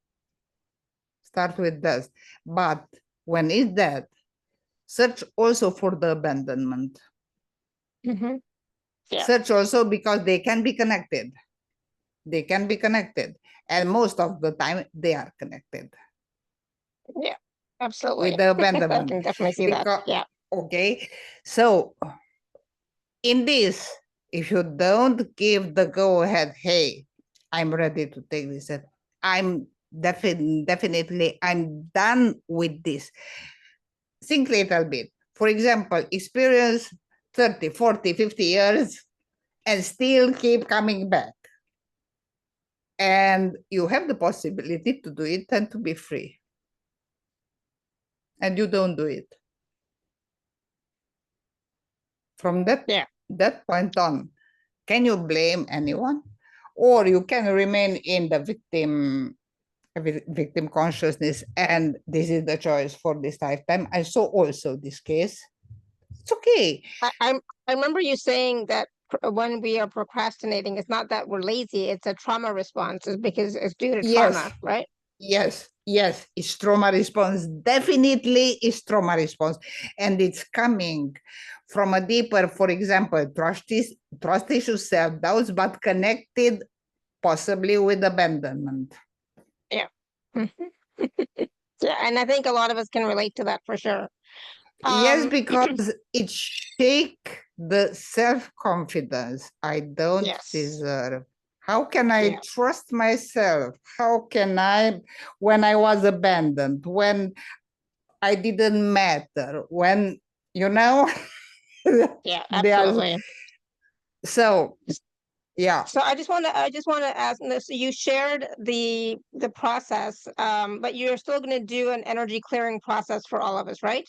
[SPEAKER 2] start with that. But when it's that, search also for the abandonment.
[SPEAKER 1] Yeah.
[SPEAKER 2] Search also, because they can be connected. They can be connected. And most of the time, they are connected.
[SPEAKER 1] Yeah, absolutely.
[SPEAKER 2] With the
[SPEAKER 1] I
[SPEAKER 2] abandonment.
[SPEAKER 1] can definitely see that. Yeah.
[SPEAKER 2] Okay. So in this, if you don't give the go ahead, hey, I'm ready to take this, I'm definitely, I'm done with this. Think a little bit. For example, experience 30, 40, 50 years and still keep coming back. And you have the possibility to do it and to be free. And you don't do it. From that point on, can you blame anyone? Or you can remain in the victim consciousness, and this is the choice for this lifetime. I saw also this case. It's okay.
[SPEAKER 1] I remember you saying that when we are procrastinating, it's not that we're lazy, it's a trauma response, it's because it's due to trauma, right?
[SPEAKER 2] Yes, it's trauma response. Definitely it's trauma response. And it's coming from a deeper, for example, trust issues, self-doubts, but connected possibly with abandonment.
[SPEAKER 1] Yeah. Yeah, and I think a lot of us can relate to that for sure.
[SPEAKER 2] Yes, because it shake the self-confidence. I don't deserve. How can I trust myself? How can I, when I was abandoned, when I didn't matter, when, you know?
[SPEAKER 1] Yeah, absolutely.
[SPEAKER 2] So, yeah.
[SPEAKER 1] So I just want to ask this. You shared the process, but you're still going to do an energy clearing process for all of us, right?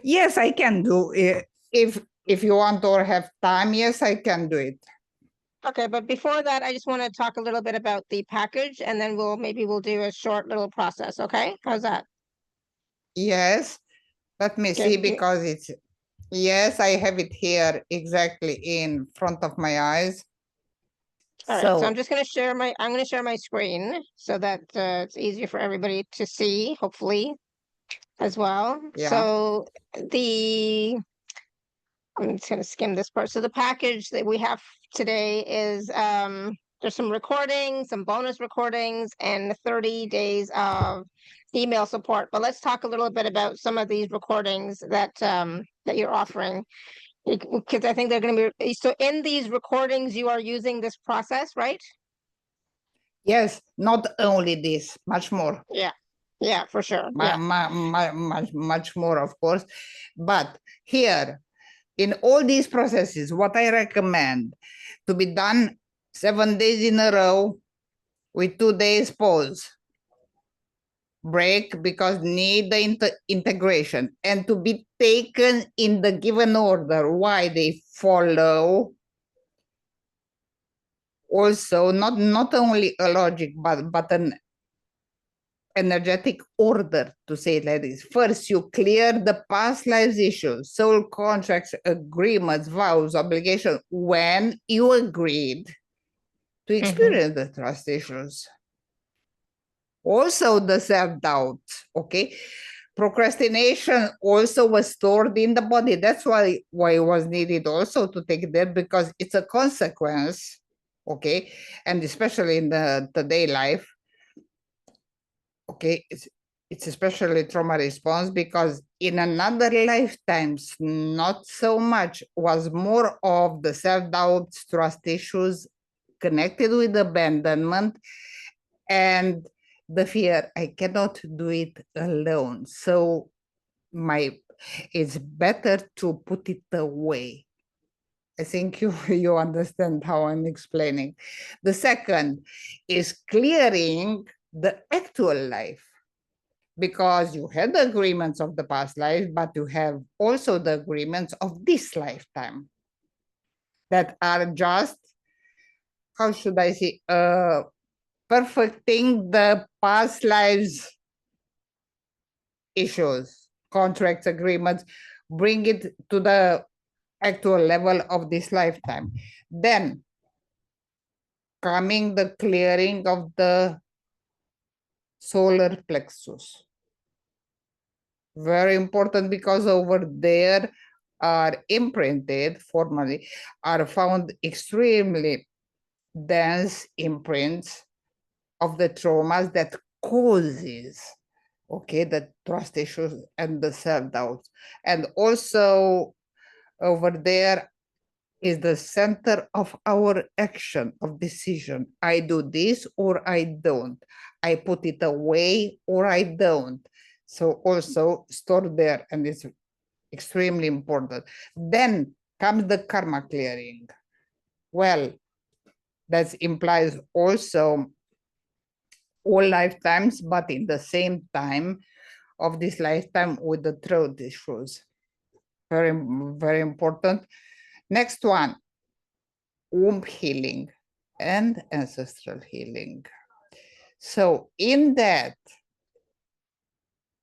[SPEAKER 2] Yes, I can do it. If you want or have time, yes, I can do it.
[SPEAKER 1] Okay, but before that, I just want to talk a little bit about the package, and then we'll do a short little process. Okay, how's that?
[SPEAKER 2] Yes, let me see, because it's, yes, I have it here exactly in front of my eyes.
[SPEAKER 1] All right, so I'm just going to share my screen so that it's easier for everybody to see, hopefully, as well.
[SPEAKER 2] Yeah.
[SPEAKER 1] So I'm just going to skim this part. So the package that we have today is there's some recordings, some bonus recordings, and 30 days of email support. But let's talk a little bit about some of these recordings that that you're offering, because I think they're going to be, so in these recordings you are using this process, right?
[SPEAKER 2] Yes, not only this, much more.
[SPEAKER 1] Yeah. Yeah, for sure. Yeah.
[SPEAKER 2] Much more, of course. But here, in all these processes, what I recommend to be done 7 days in a row with 2 days pause, break because need the integration, and to be taken in the given order. Why? They follow also not only a logic but an energetic order, to say it like this. First, you clear the past lives issues, soul contracts, agreements, vows, obligations, when you agreed to experience the trust issues. Also the self-doubt, okay? Procrastination also was stored in the body. That's why it was needed also to take that, because it's a consequence, okay? And especially in the day life, okay, it's especially trauma response, because in another lifetimes, not so much, was more of the self-doubt, trust issues connected with abandonment and the fear, I cannot do it alone. So it's better to put it away. I think you understand how I'm explaining. The second is clearing the actual life, because you had the agreements of the past life, but you have also the agreements of this lifetime that are just, how should I say, perfecting the past lives issues, contracts, agreements, bring it to the actual level of this lifetime. Then coming the clearing of the solar plexus. Very important, because over there are imprinted, formally, are found extremely dense imprints of the traumas that causes, okay, the trust issues and the self-doubt. And also over there is the center of our action, of decision. I do this or I don't. I put it away or I don't. So also stored there, and it's extremely important. Then comes the karma clearing. Well, that implies also all lifetimes, but in the same time of this lifetime with the throat issues. Very, very important. Next one, womb healing and ancestral healing. So in that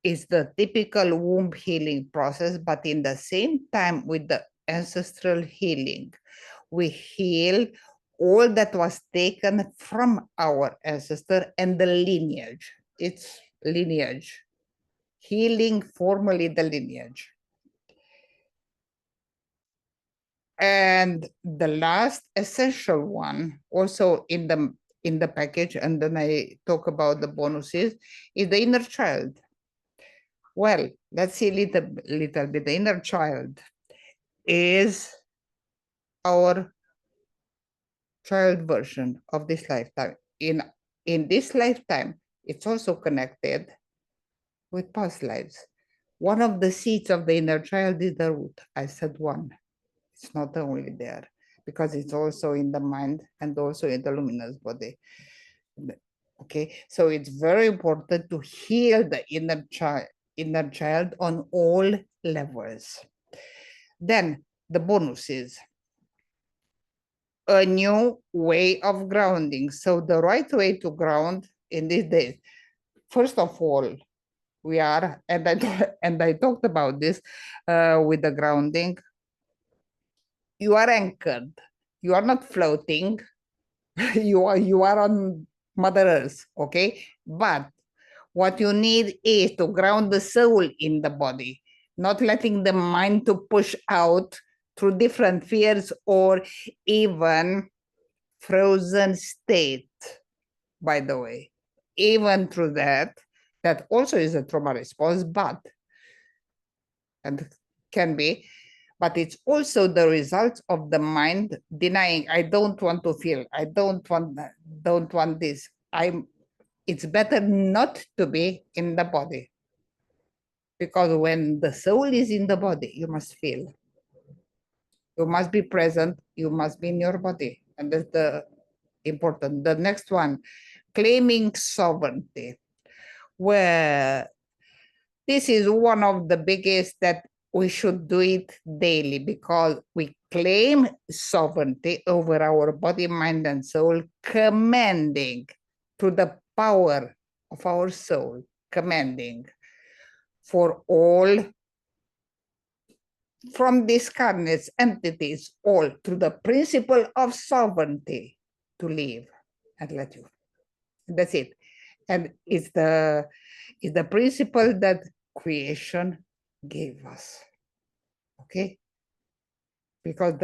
[SPEAKER 2] is the typical womb healing process, but in the same time with the ancestral healing, we heal all that was taken from our ancestor and the lineage. It's lineage. Healing formally the lineage. And the last essential one, also in the package, and then I talk about the bonuses, is the inner child. Well, let's see a little bit. The inner child is our child version of this lifetime. In this lifetime, it's also connected with past lives. One of the seeds of the inner child is the root. I said one. It's not only there, because it's also in the mind and also in the luminous body. Okay, so it's very important to heal the inner child on all levels. Then the bonuses. A new way of grounding. So the right way to ground in these days, first of all, we are, and I talked about this with the grounding. You are anchored. You are not floating. you are on Mother Earth, okay? But what you need is to ground the soul in the body, not letting the mind to push out through different fears or even frozen state, by the way. Even through that also is a trauma response, and can be, but it's also the result of the mind denying. I don't want to feel. I don't want this. it's better not to be in the body. Because when the soul is in the body, you must feel. You must be present. You must be in your body. And that's the important. The next one, claiming sovereignty. Where this is one of the biggest that we should do it daily, because we claim sovereignty over our body, mind, and soul, commanding through the power of our soul, commanding for all from discarnate entities, all through the principle of sovereignty to live and let you. That's it. And it's the principle that creation gave us. Okay? Because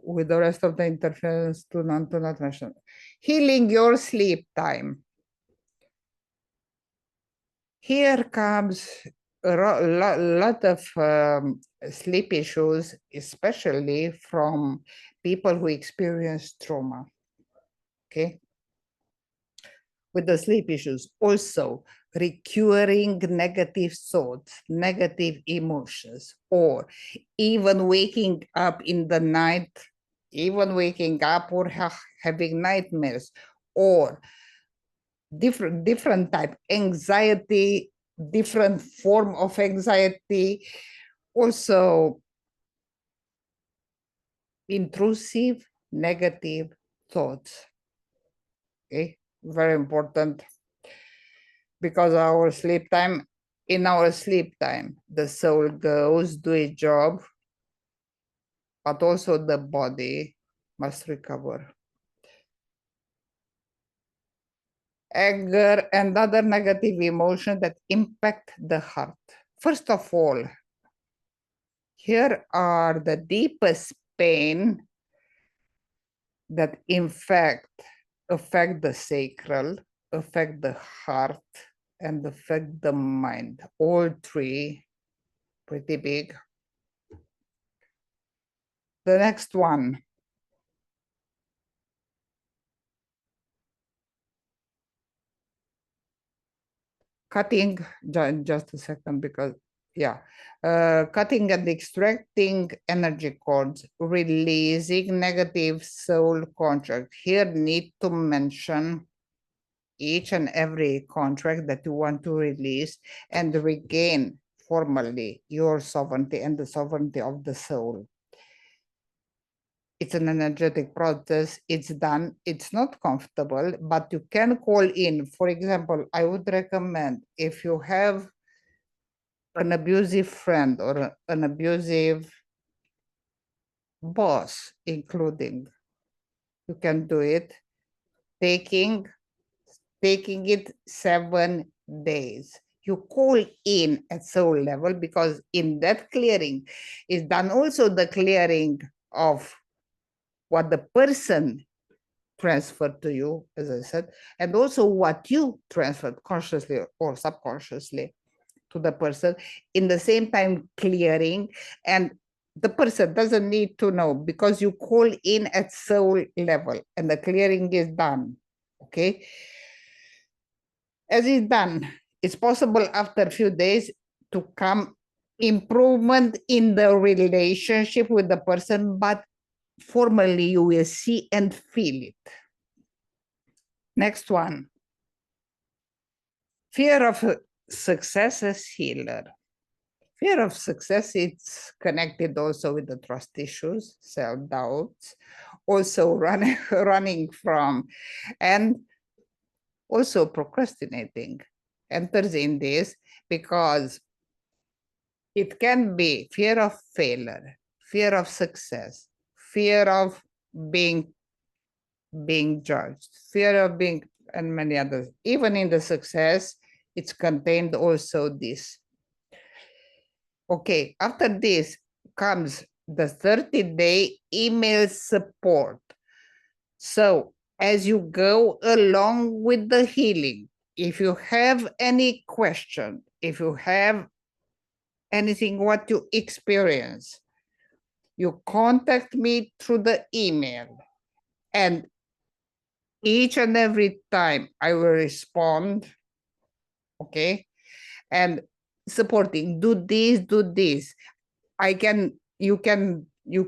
[SPEAKER 2] with the rest of the interference to not mention. Healing your sleep time. Here comes a lot of sleep issues, especially from people who experience trauma. Okay? With the sleep issues, also recurring negative thoughts, negative emotions, or even waking up in the night, even waking up or having nightmares, or different type anxiety, different form of anxiety, also intrusive negative thoughts. Okay, very important, because our sleep time, in our sleep time, the soul goes do a job, but also the body must recover. Anger and other negative emotions that impact the heart. First of all, here are the deepest pain that in fact affect the sacral, affect the heart, and affect the mind. All three pretty big. The next one. Cutting, just a second, because yeah, cutting and extracting energy cords, releasing negative soul contract. Here need to mention each and every contract that you want to release and regain formally your sovereignty and the sovereignty of the soul. It's an energetic process. It's done. It's not comfortable, but you can call in. For example, I would recommend, if you have an abusive friend or an abusive boss, including, you can do it, taking it 7 days. You call in at soul level, because in that clearing is done also the clearing of what the person transferred to you, as I said, and also what you transferred consciously or subconsciously to the person, in the same time clearing, and the person doesn't need to know, because you call in at soul level and the clearing is done. Okay? As it's done, it's possible after a few days to come improvement in the relationship with the person, but formally you will see and feel it. Next one. Fear of success as healer. Fear of success, it's connected also with the trust issues, self-doubts, also running from, and also procrastinating enters in this, because it can be fear of failure, fear of success, fear of being judged, fear of being, and many others. Even in the success, it's contained also this. Okay, after this comes the 30-day email support. So as you go along with the healing, if you have any question, if you have anything what you experience, you contact me through the email, and each and every time I will respond, okay, and supporting, do this. You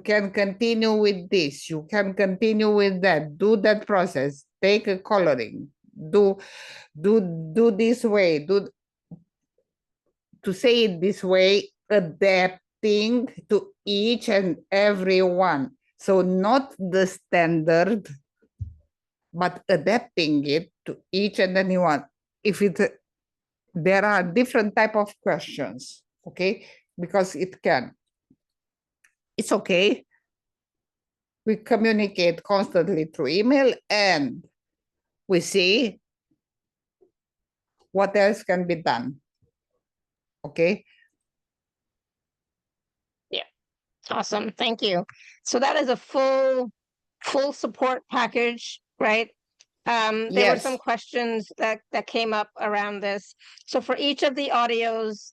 [SPEAKER 2] can continue with this, you can continue with that, do that process, take a coloring, do this way, to say it this way, adapting to each and every one. So not the standard, but adapting it to each and any one. If there are different type of questions, okay, because it's okay. We communicate constantly through email, and we see what else can be done. Okay.
[SPEAKER 1] Yeah. Awesome. Thank you. So that is a full support package, right? There were some
[SPEAKER 2] Yes.
[SPEAKER 1] questions that came up around this. So for each of the audios,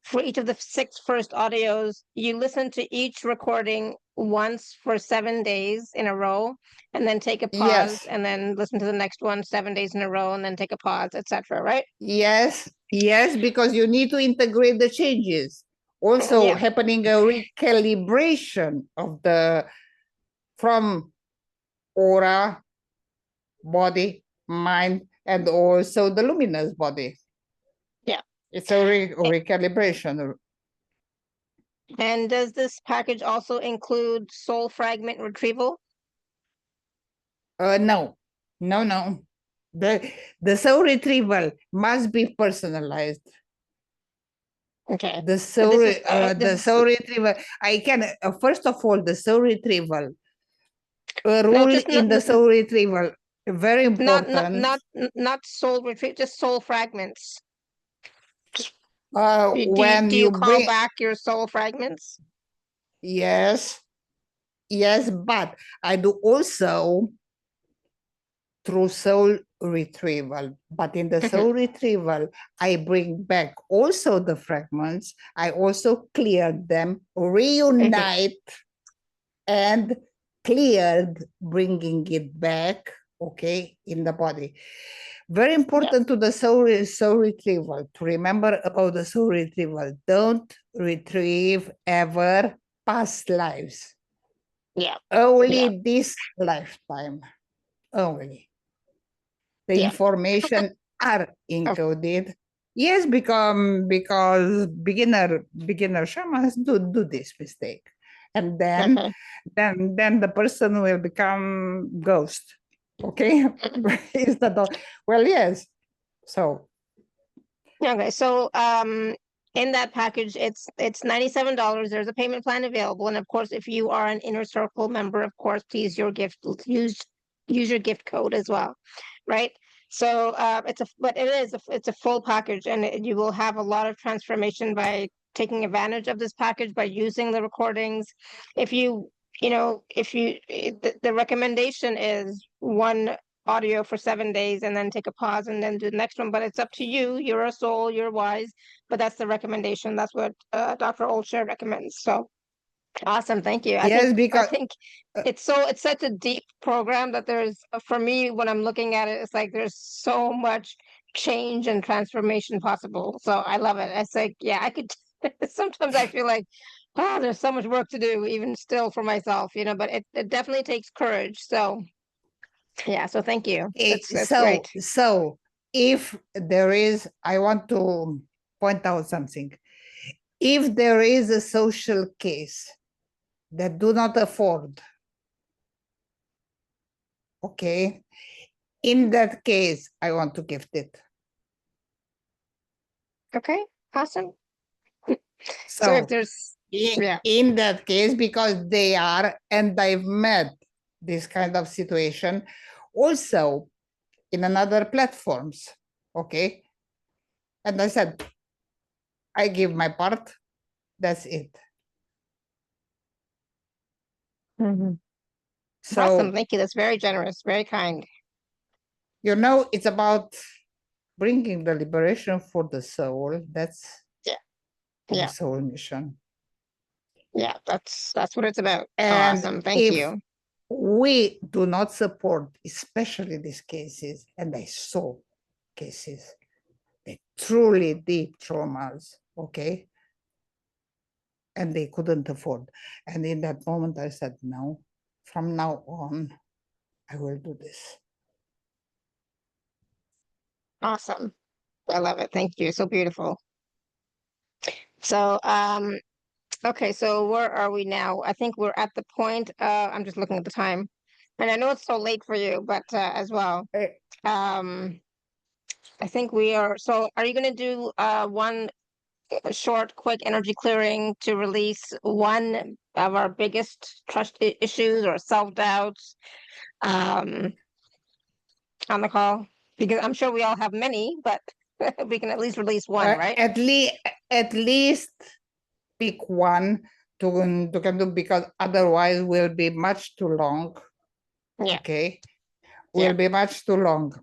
[SPEAKER 1] for each of the 6 first audios, you listen to each recording once for 7 days in a row, and then take a pause,
[SPEAKER 2] Yes.
[SPEAKER 1] and then listen to the next one 7 days in a row, and then take a pause, etc. Right?
[SPEAKER 2] Yes. Yes, because you need to integrate the changes. Also
[SPEAKER 1] Yeah.
[SPEAKER 2] happening a recalibration of from aura, body, mind, and also the luminous body.
[SPEAKER 1] Yeah.
[SPEAKER 2] It's a recalibration.
[SPEAKER 1] And does this package also include soul fragment retrieval?
[SPEAKER 2] No. The soul retrieval must be personalized.
[SPEAKER 1] Okay.
[SPEAKER 2] The
[SPEAKER 1] But
[SPEAKER 2] soul, the soul retrieval. I can first of all, the soul retrieval. A
[SPEAKER 1] no,
[SPEAKER 2] rule
[SPEAKER 1] just
[SPEAKER 2] in the soul retrieval, very important.
[SPEAKER 1] not soul retrieve, just soul fragments.
[SPEAKER 2] When
[SPEAKER 1] Do you
[SPEAKER 2] you
[SPEAKER 1] call
[SPEAKER 2] bring,
[SPEAKER 1] back your soul fragments?
[SPEAKER 2] yes, but I do also through soul retrieval. But in the soul retrieval, I bring back also the fragments. I also clear them, reunite, and cleared, bringing it back, okay, in the body. Very important to the soul retrieval, to remember about the soul retrieval. Don't retrieve ever past lives.
[SPEAKER 1] Yeah.
[SPEAKER 2] Only this lifetime. Only. The information are encoded. Yes, because beginner shamans do this mistake. And then the person will become ghost. Okay? Is that all? Well, yes. So
[SPEAKER 1] Okay, so in that package, it's $97. There's a payment plan available, and of course, if you are an Inner Circle member, of course, please use your gift code as well, right? So it's a full package, and you will have a lot of transformation by taking advantage of this package by using the recordings. If you the recommendation is one audio for 7 days and then take a pause and then do the next one. But it's up to you. You're a soul, you're wise. But that's the recommendation. That's what Dr. Oltea recommends. So awesome. Thank you.
[SPEAKER 2] yes,
[SPEAKER 1] I
[SPEAKER 2] because
[SPEAKER 1] think it's such a deep program that there's, for me, when I'm looking at it, it's like there's so much change and transformation possible. So I love it. It's like, yeah, I could sometimes I feel like, oh, there's so much work to do, even still for myself, but it definitely takes courage. So yeah, so thank you. That's great.
[SPEAKER 2] so if there is, I want to point out something. If there is a social case that do not afford, okay, in that case, I want to gift it.
[SPEAKER 1] Okay, awesome. So if
[SPEAKER 2] So
[SPEAKER 1] there's yeah.
[SPEAKER 2] in that case, because they are, and I've met this kind of situation also in another platforms, okay? And I said, I give my part, that's it. So,
[SPEAKER 1] Awesome, thank you. That's very generous, very kind.
[SPEAKER 2] it's about bringing the liberation for the soul. That's the soul mission.
[SPEAKER 1] Yeah, that's what it's about.
[SPEAKER 2] And
[SPEAKER 1] Awesome, thank you.
[SPEAKER 2] we do not support, especially these cases, and I saw cases, the truly deep traumas, okay? And they couldn't afford. And in that moment, I said, no, from now on, I will do this.
[SPEAKER 1] Awesome. I love it. Thank you. So beautiful. So, okay, so where are we now? I think we're at the point, I'm just looking at the time. And I know it's so late for you, but as well. Um, I think we are, so are you going to do one short, quick energy clearing to release one of our biggest trust issues or self-doubts on the call? Because I'm sure we all have many, but we can at least release one, right?
[SPEAKER 2] At least pick one to can do, because otherwise will be much too long.
[SPEAKER 1] Yeah.
[SPEAKER 2] Okay, will be much too long.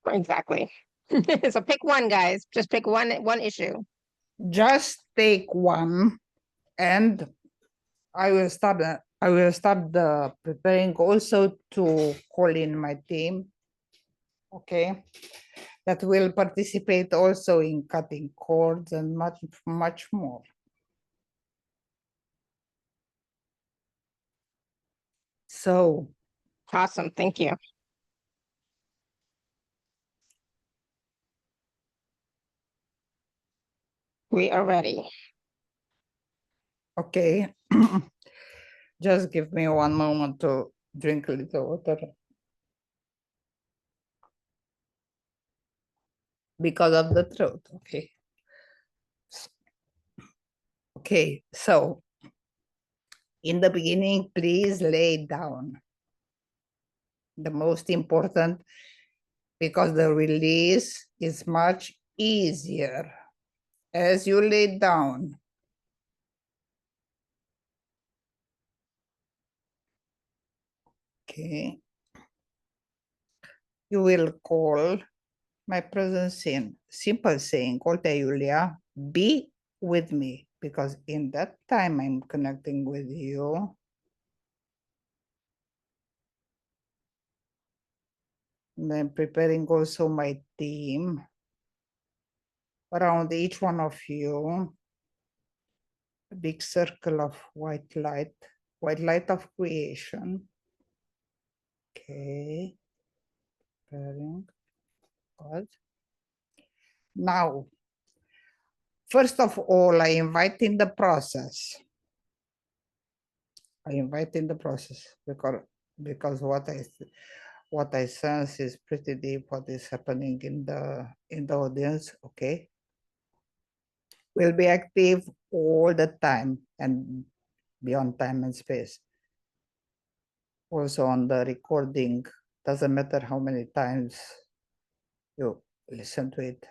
[SPEAKER 1] Exactly. So pick one, guys. Just pick one issue.
[SPEAKER 2] Just take one, and I will start. Preparing also to call in my team. Okay, that will participate also in cutting cords and much more. So
[SPEAKER 1] awesome. Thank you. We are ready.
[SPEAKER 2] Okay. Just give me one moment to drink a little water. Because of the throat, okay. Okay, so in the beginning, please lay down. The most important, because the release is much easier as you lay down. Okay. You will call my presence in. Simple saying, Oltea Iulia, be with me, because in that time I'm connecting with you. And I'm preparing also my team around each one of you. A big circle of white light of creation. Okay. Preparing. Good. Now, first of all, I invite in the process. Because what I sense is pretty deep. What is happening in the audience? Okay, will be active all the time and beyond time and space. Also on the recording, doesn't matter how many times you listen to it.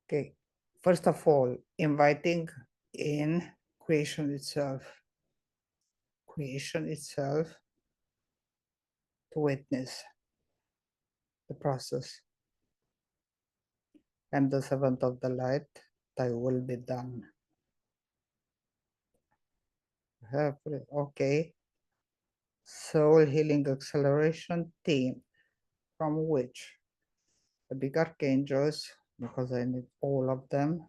[SPEAKER 2] Okay, first of all, inviting in creation itself to witness the process. And the seventh of the light, thy will be done. Okay. Soul Healing Acceleration Team, from which the big archangels, because I need all of them.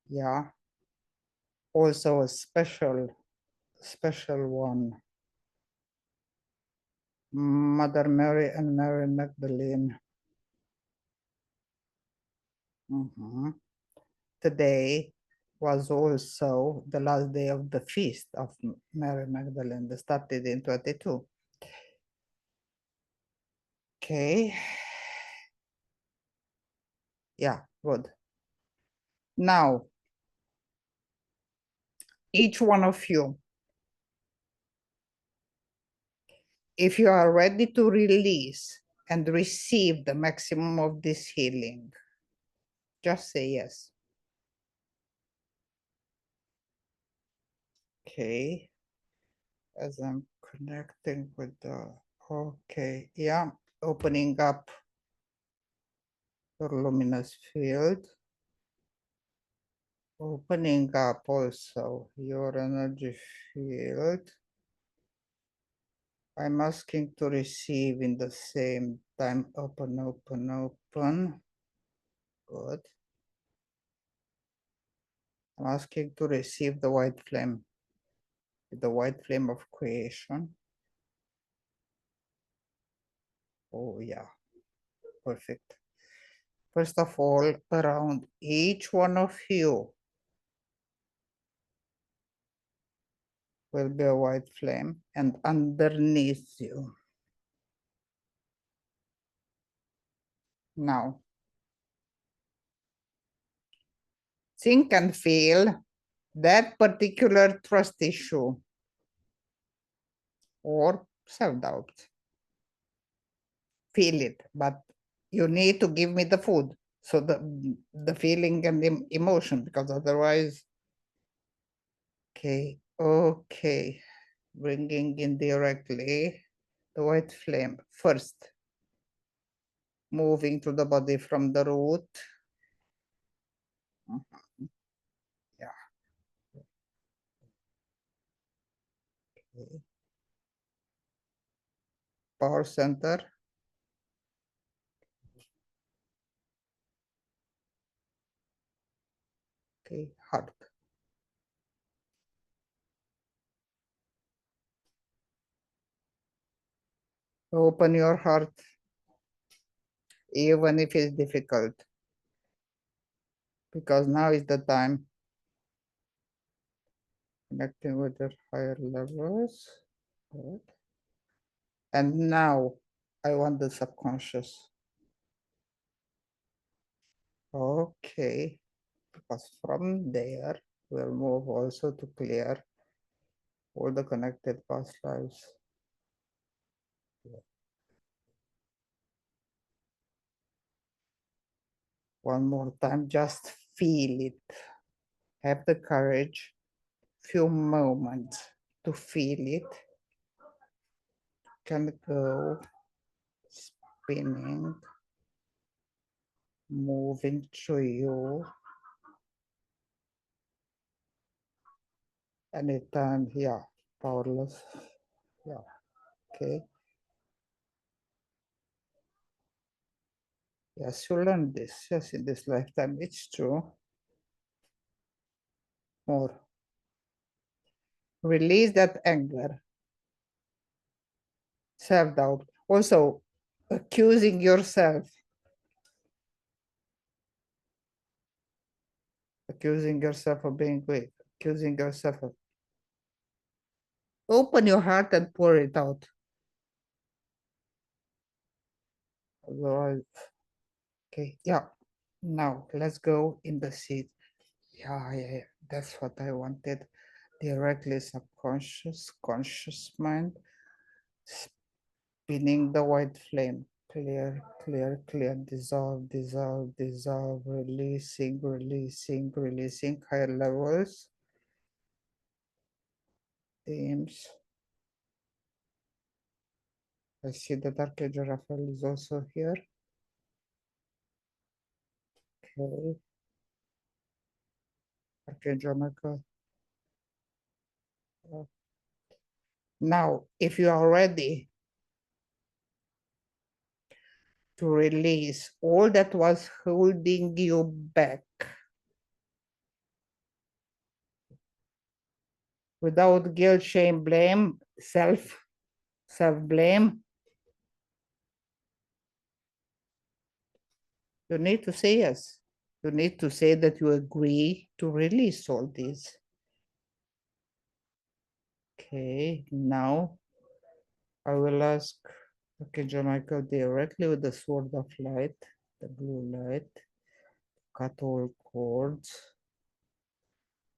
[SPEAKER 2] Yeah. Also a special one. Mother Mary and Mary Magdalene. Today was also the last day of the feast of Mary Magdalene that started in 22. Okay. Yeah, good. Now, each one of you, if you are ready to release and receive the maximum of this healing, just say yes. Okay. As I'm connecting with the, okay, yeah, opening up the luminous field. Opening up also your energy field. I'm asking to receive in the same time. Open, open, open. Good. I'm asking to receive the white flame. The white flame of creation. Oh, yeah. Perfect. First of all, around each one of you will be a white flame, and underneath you. Now, think and feel that particular trust issue or self-doubt. Feel it, but you need to give me the food. So the feeling and the emotion, because otherwise, okay. Bringing in directly the white flame first. Moving to the body from the root. Yeah. Okay. Power center. Okay, heart. Open your heart, even if it's difficult, because now is the time. Connecting with the higher levels. Good. And now I want the subconscious. Okay, because from there we'll move also to clear all the connected past lives. One more time, just feel it. Have the courage, few moments to feel it. Can go spinning, moving through you. Anytime, yeah, powerless. Yeah, okay. Yes, you learn this. Yes, in this lifetime, it's true. More. Release that anger, self-doubt. Also, accusing yourself. Accusing yourself of being weak. Accusing yourself of... Open your heart and pour it out. Otherwise, okay, yeah. Now, let's go in the seat. Yeah. That's what I wanted. Directly subconscious, conscious mind. Spinning the white flame. Clear, clear, clear. Dissolve, dissolve, dissolve. Releasing, releasing, releasing. Higher levels. Themes. I see that Archangel Raphael is also here. Okay. Archangel Michael. Now, if you are ready to release all that was holding you back, without guilt, shame, blame, self-blame, you need to say yes. You need to say that you agree to release all this. Okay, now I will ask Archangel Michael directly with the sword of light, the blue light, cut all cords,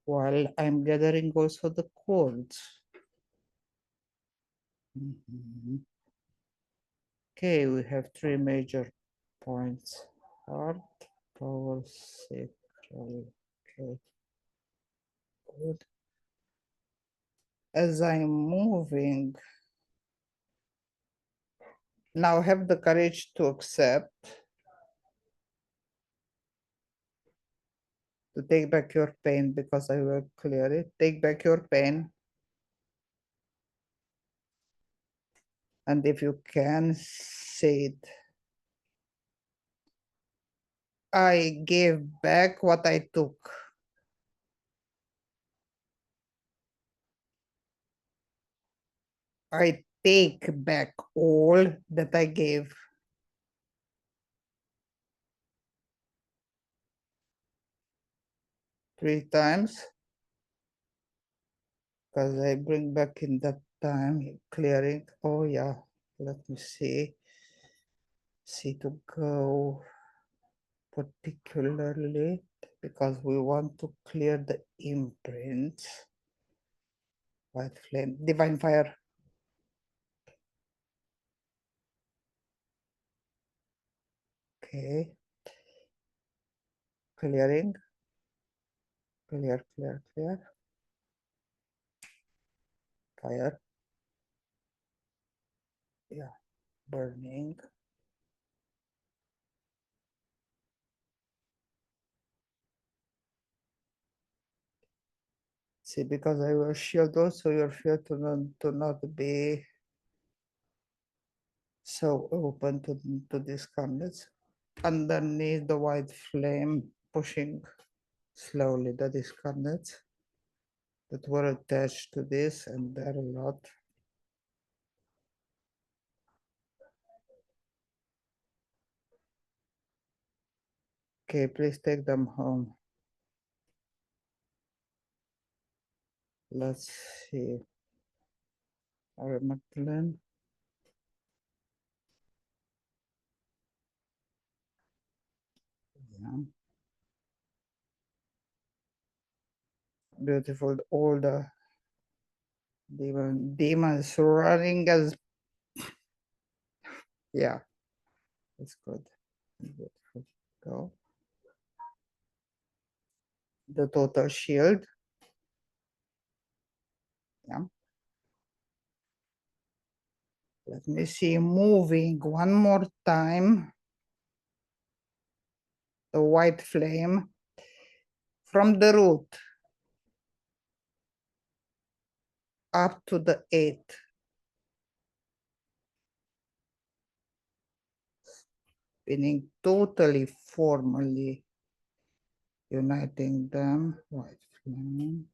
[SPEAKER 2] while I'm gathering also the cords. Okay, we have three major points: heart, power, sacral. Okay, good. As I'm moving, now have the courage to accept to take back your pain, because I will clear it. Take back your pain. And if you can, say it. I gave back what I took. I take back all that I gave. Three times. Because I bring back in that time, clearing. Oh yeah, let me see. See to go particularly because we want to clear the imprints. White flame, divine fire. Okay. Clearing. Clear, clear, clear. Fire. Yeah. Burning. See, because I will shield also your field to not be so open to these comments. Underneath the white flame, pushing slowly the discarnates that were attached to this, and there are a lot. Okay, please take them home. Let's see. Our Magdalene. Yeah. Beautiful. All the demons running as, yeah, that's good. Beautiful. Go. The total shield. Yeah. Let me see, moving one more time. The white flame from the root up to the 8th. Spinning totally formally, uniting them. White flame.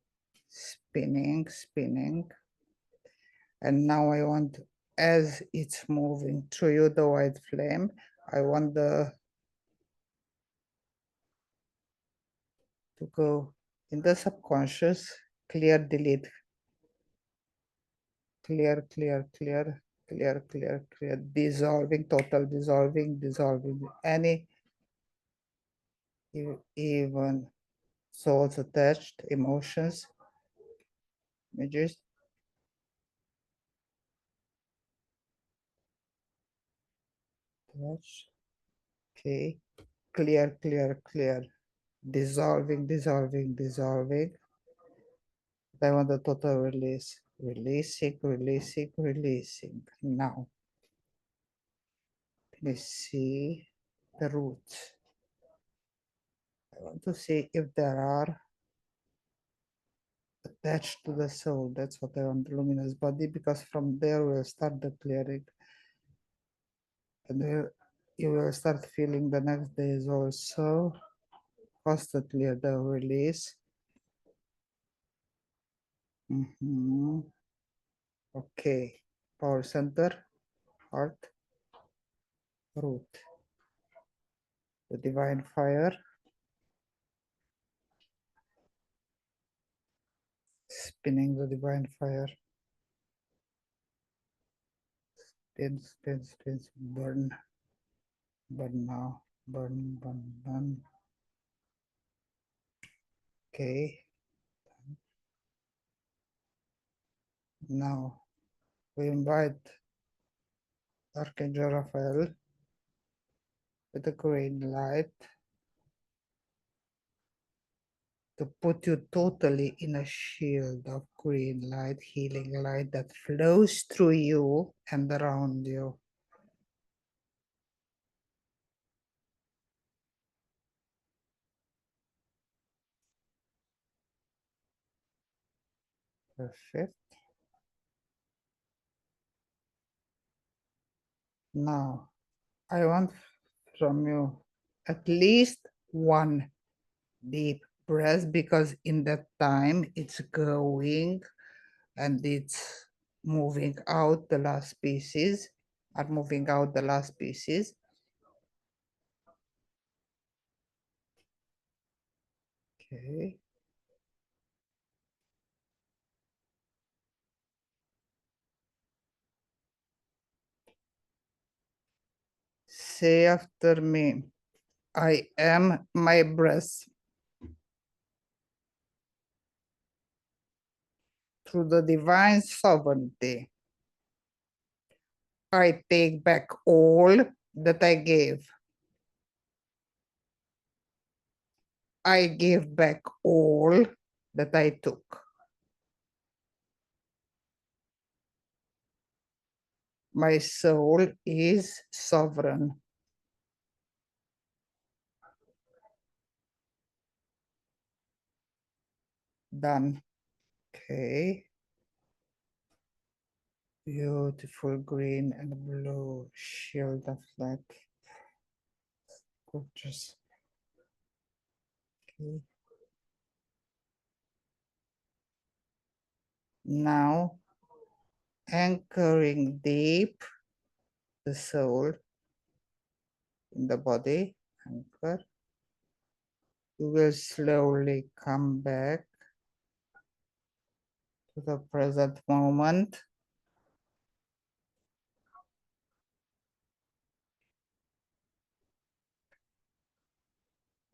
[SPEAKER 2] Spinning, spinning. And now I want, as it's moving through you, the white flame, I want to go in the subconscious, clear, delete, clear, clear, clear, clear, clear, clear, dissolving, total dissolving, dissolving any even souls attached, emotions, images. Touch. Okay, clear, clear, clear, dissolving, dissolving, dissolving. I want the total release. Releasing, releasing, releasing. Now, let's see the roots. I want to see if there are attached to the soul. That's what I want, the luminous body, because from there we'll start the clearing. And you will start feeling the next days also constantly the release. Okay, power center, heart, root, the divine fire, spinning the divine fire, spins, burn, burn now, burn, burn, burn. Okay, now we invite Archangel Raphael with the green light to put you totally in a shield of green light, healing light that flows through you and around you. Perfect. Now, I want from you at least one deep breath, because in that time it's going and it's moving out the last pieces, are moving out the last pieces. Okay. Say after me, I am my breath. Through the divine sovereignty, I take back all that I gave. I give back all that I took. My soul is sovereign. Done. Okay. Beautiful green and blue shield of light. Gorgeous. Okay. Now, anchoring deep the soul in the body, anchor. You will slowly come back to the present moment.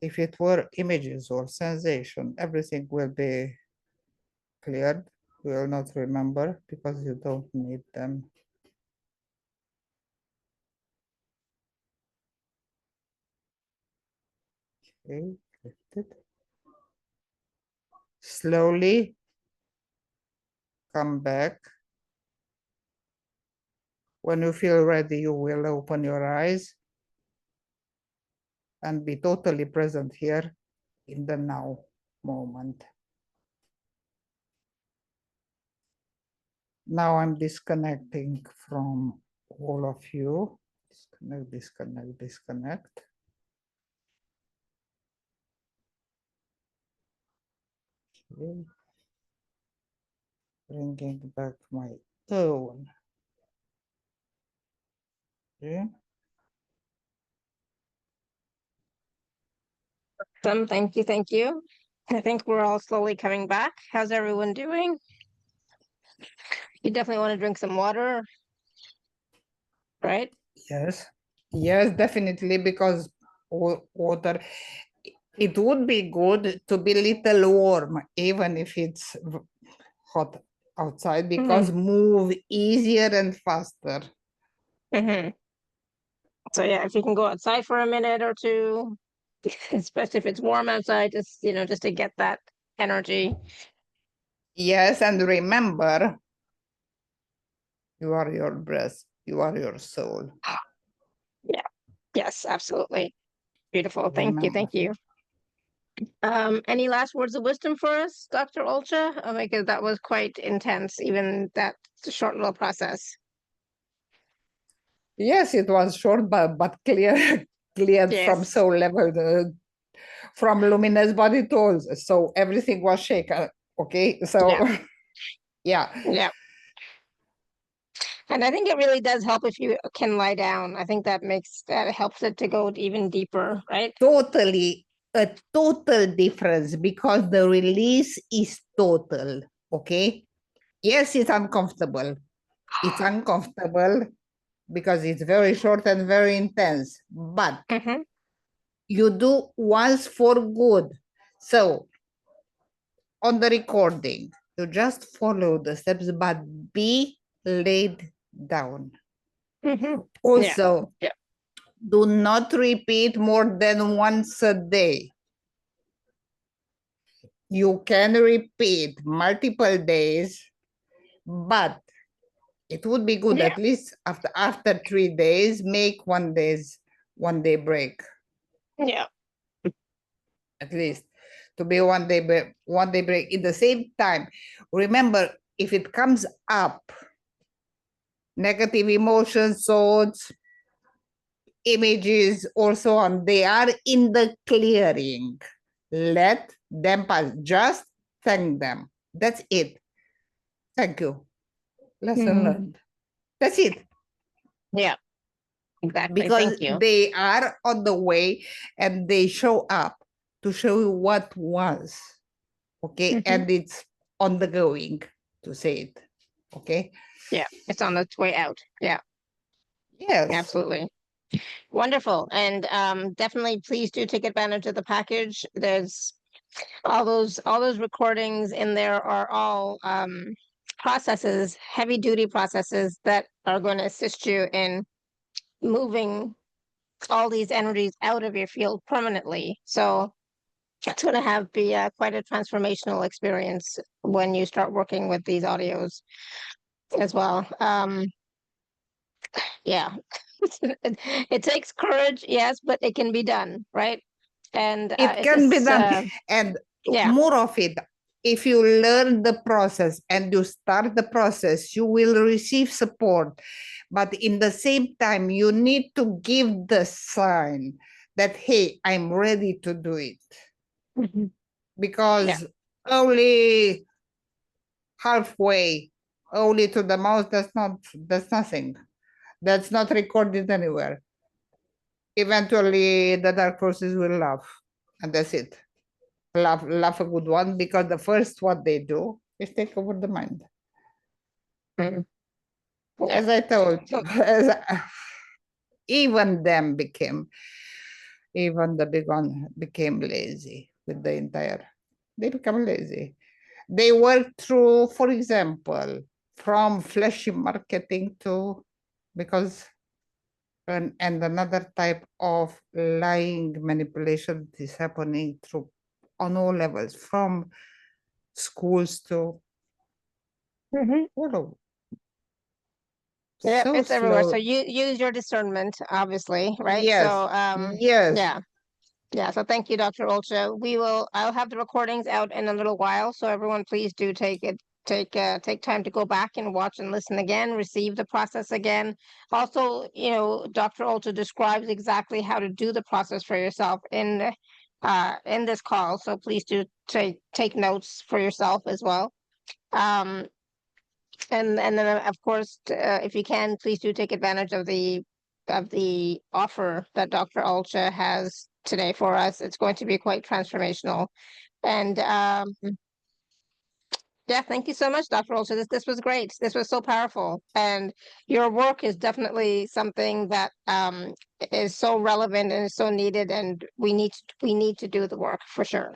[SPEAKER 2] If it were images or sensation, everything will be cleared. You will not remember because you don't need them. Okay, lift it. Slowly come back. When you feel ready, you will open your eyes and be totally present here in the now moment. Now I'm disconnecting from all of you. Disconnect, disconnect, disconnect. Okay. Bringing back my own. Okay.
[SPEAKER 1] Thank you, thank you. I think we're all slowly coming back. How's everyone doing? You definitely want to drink some water, right?
[SPEAKER 2] Yes. Yes, definitely, because water, it would be good to be a little warm, even if it's hot outside, because move easier and faster.
[SPEAKER 1] So yeah, if you can go outside for a minute or two, especially if it's warm outside, just just to get that energy.
[SPEAKER 2] Yes, and remember, you are your breath, you are your soul.
[SPEAKER 1] Yeah. Yes, absolutely. Beautiful. Thank you.
[SPEAKER 2] Remember.
[SPEAKER 1] Thank you. Any last words of wisdom for us, Dr. Oltea? Because that was quite intense, even that short little process.
[SPEAKER 2] Yes, it was short, but clear, cleared from
[SPEAKER 1] Yes.
[SPEAKER 2] soul level, from luminous body tools. So everything was shaken. Okay, so
[SPEAKER 1] Yeah.
[SPEAKER 2] yeah.
[SPEAKER 1] Yeah. And I think it really does help if you can lie down. I think that helps it to go even deeper, right?
[SPEAKER 2] Totally, a total difference, because the release is total. Okay. Yes, it's uncomfortable. It's uncomfortable because it's very short and very intense, but you do once for good. So on the recording, you just follow the steps, but be laid down. Also, do not repeat more than once a day. You can repeat multiple days, but it would be good at least after 3 days, make 1 day break.
[SPEAKER 1] Yeah.
[SPEAKER 2] At least to be one day break. In the same time, remember, if it comes up, negative emotions, thoughts, images, or so on, they are in the clearing. Let them pass. Just thank them. That's it. Thank you. Lesson learned. That's it.
[SPEAKER 1] Yeah, exactly.
[SPEAKER 2] Because
[SPEAKER 1] Thank you.
[SPEAKER 2] they are on the way and they show up to show you what was. Okay. And it's on the going to say it. Okay.
[SPEAKER 1] Yeah, it's on its way out. Yeah,
[SPEAKER 2] Yes.
[SPEAKER 1] absolutely. Wonderful. And definitely please do take advantage of the package. There's all those recordings in there are all processes, heavy duty processes that are going to assist you in moving all these energies out of your field permanently. So it's going to be quite a transformational experience when you start working with these audios as well. Yeah, it takes courage, yes, but it can be done, right? And
[SPEAKER 2] It
[SPEAKER 1] it's
[SPEAKER 2] can be
[SPEAKER 1] just,
[SPEAKER 2] done. And
[SPEAKER 1] yeah.
[SPEAKER 2] more of it. If you learn the process and you start the process, you will receive support. But in the same time, you need to give the sign that, hey, I'm ready to do it. Because only halfway, only to the mouth, that's nothing. That's not recorded anywhere. Eventually, the dark forces will laugh, and that's it. Laugh a good one, because the first what they do is take over the mind. As I told you, even the big one became lazy with the entire. They become lazy. They work through, for example, from flashy marketing to, because and another type of lying manipulation is happening through on all levels, from schools to all over.
[SPEAKER 1] Yeah,
[SPEAKER 2] So
[SPEAKER 1] it's everywhere. So
[SPEAKER 2] slow.
[SPEAKER 1] you use your discernment, obviously, right?
[SPEAKER 2] Yes.
[SPEAKER 1] So
[SPEAKER 2] Yes.
[SPEAKER 1] yeah. So thank you, Dr. Oltea. I'll have the recordings out in a little while. So everyone, please do take time to go back and watch and listen again, receive the process again. Also, Dr. Oltea describes exactly how to do the process for yourself in this call. So please do take notes for yourself as well. And then of course, if you can, please do take advantage of the offer that Dr. Oltea has today for us. It's going to be quite transformational. And yeah, thank you so much, Dr. Oltea. This was great. This was so powerful. And your work is definitely something that is so relevant and is so needed. And we need to do the work for sure.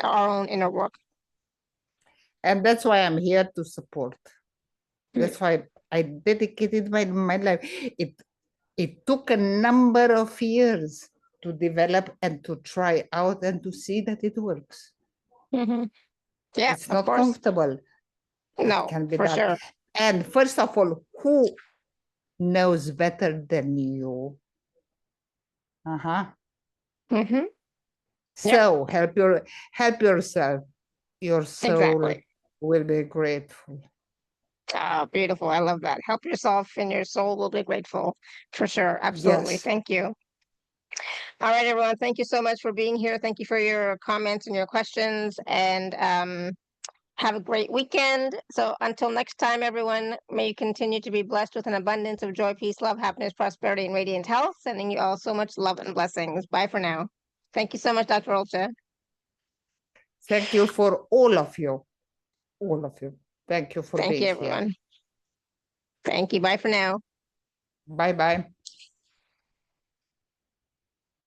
[SPEAKER 1] Our own inner work.
[SPEAKER 2] And that's why I'm here to support. That's why I dedicated my life. It took a number of years to develop and to try out and to see that it works.
[SPEAKER 1] Yeah,
[SPEAKER 2] it's not comfortable.
[SPEAKER 1] No,
[SPEAKER 2] it can be
[SPEAKER 1] for
[SPEAKER 2] done.
[SPEAKER 1] sure.
[SPEAKER 2] And first of all, who knows better than you? So help yourself. Your soul will be grateful.
[SPEAKER 1] Oh, beautiful. I love that. Help yourself and your soul will be grateful. For sure. Absolutely.
[SPEAKER 2] Yes.
[SPEAKER 1] Thank you. All right, everyone. Thank you so much for being here. Thank you for your comments and your questions. And have a great weekend. So until next time, everyone, may you continue to be blessed with an abundance of joy, peace, love, happiness, prosperity, and radiant health. Sending you all so much love and blessings. Bye for now. Thank you so much, Dr. Oltea.
[SPEAKER 2] Thank you for all of you. All of you. Thank you for being here.
[SPEAKER 1] Thank you, everyone. Thank you. Bye for now.
[SPEAKER 2] Bye-bye.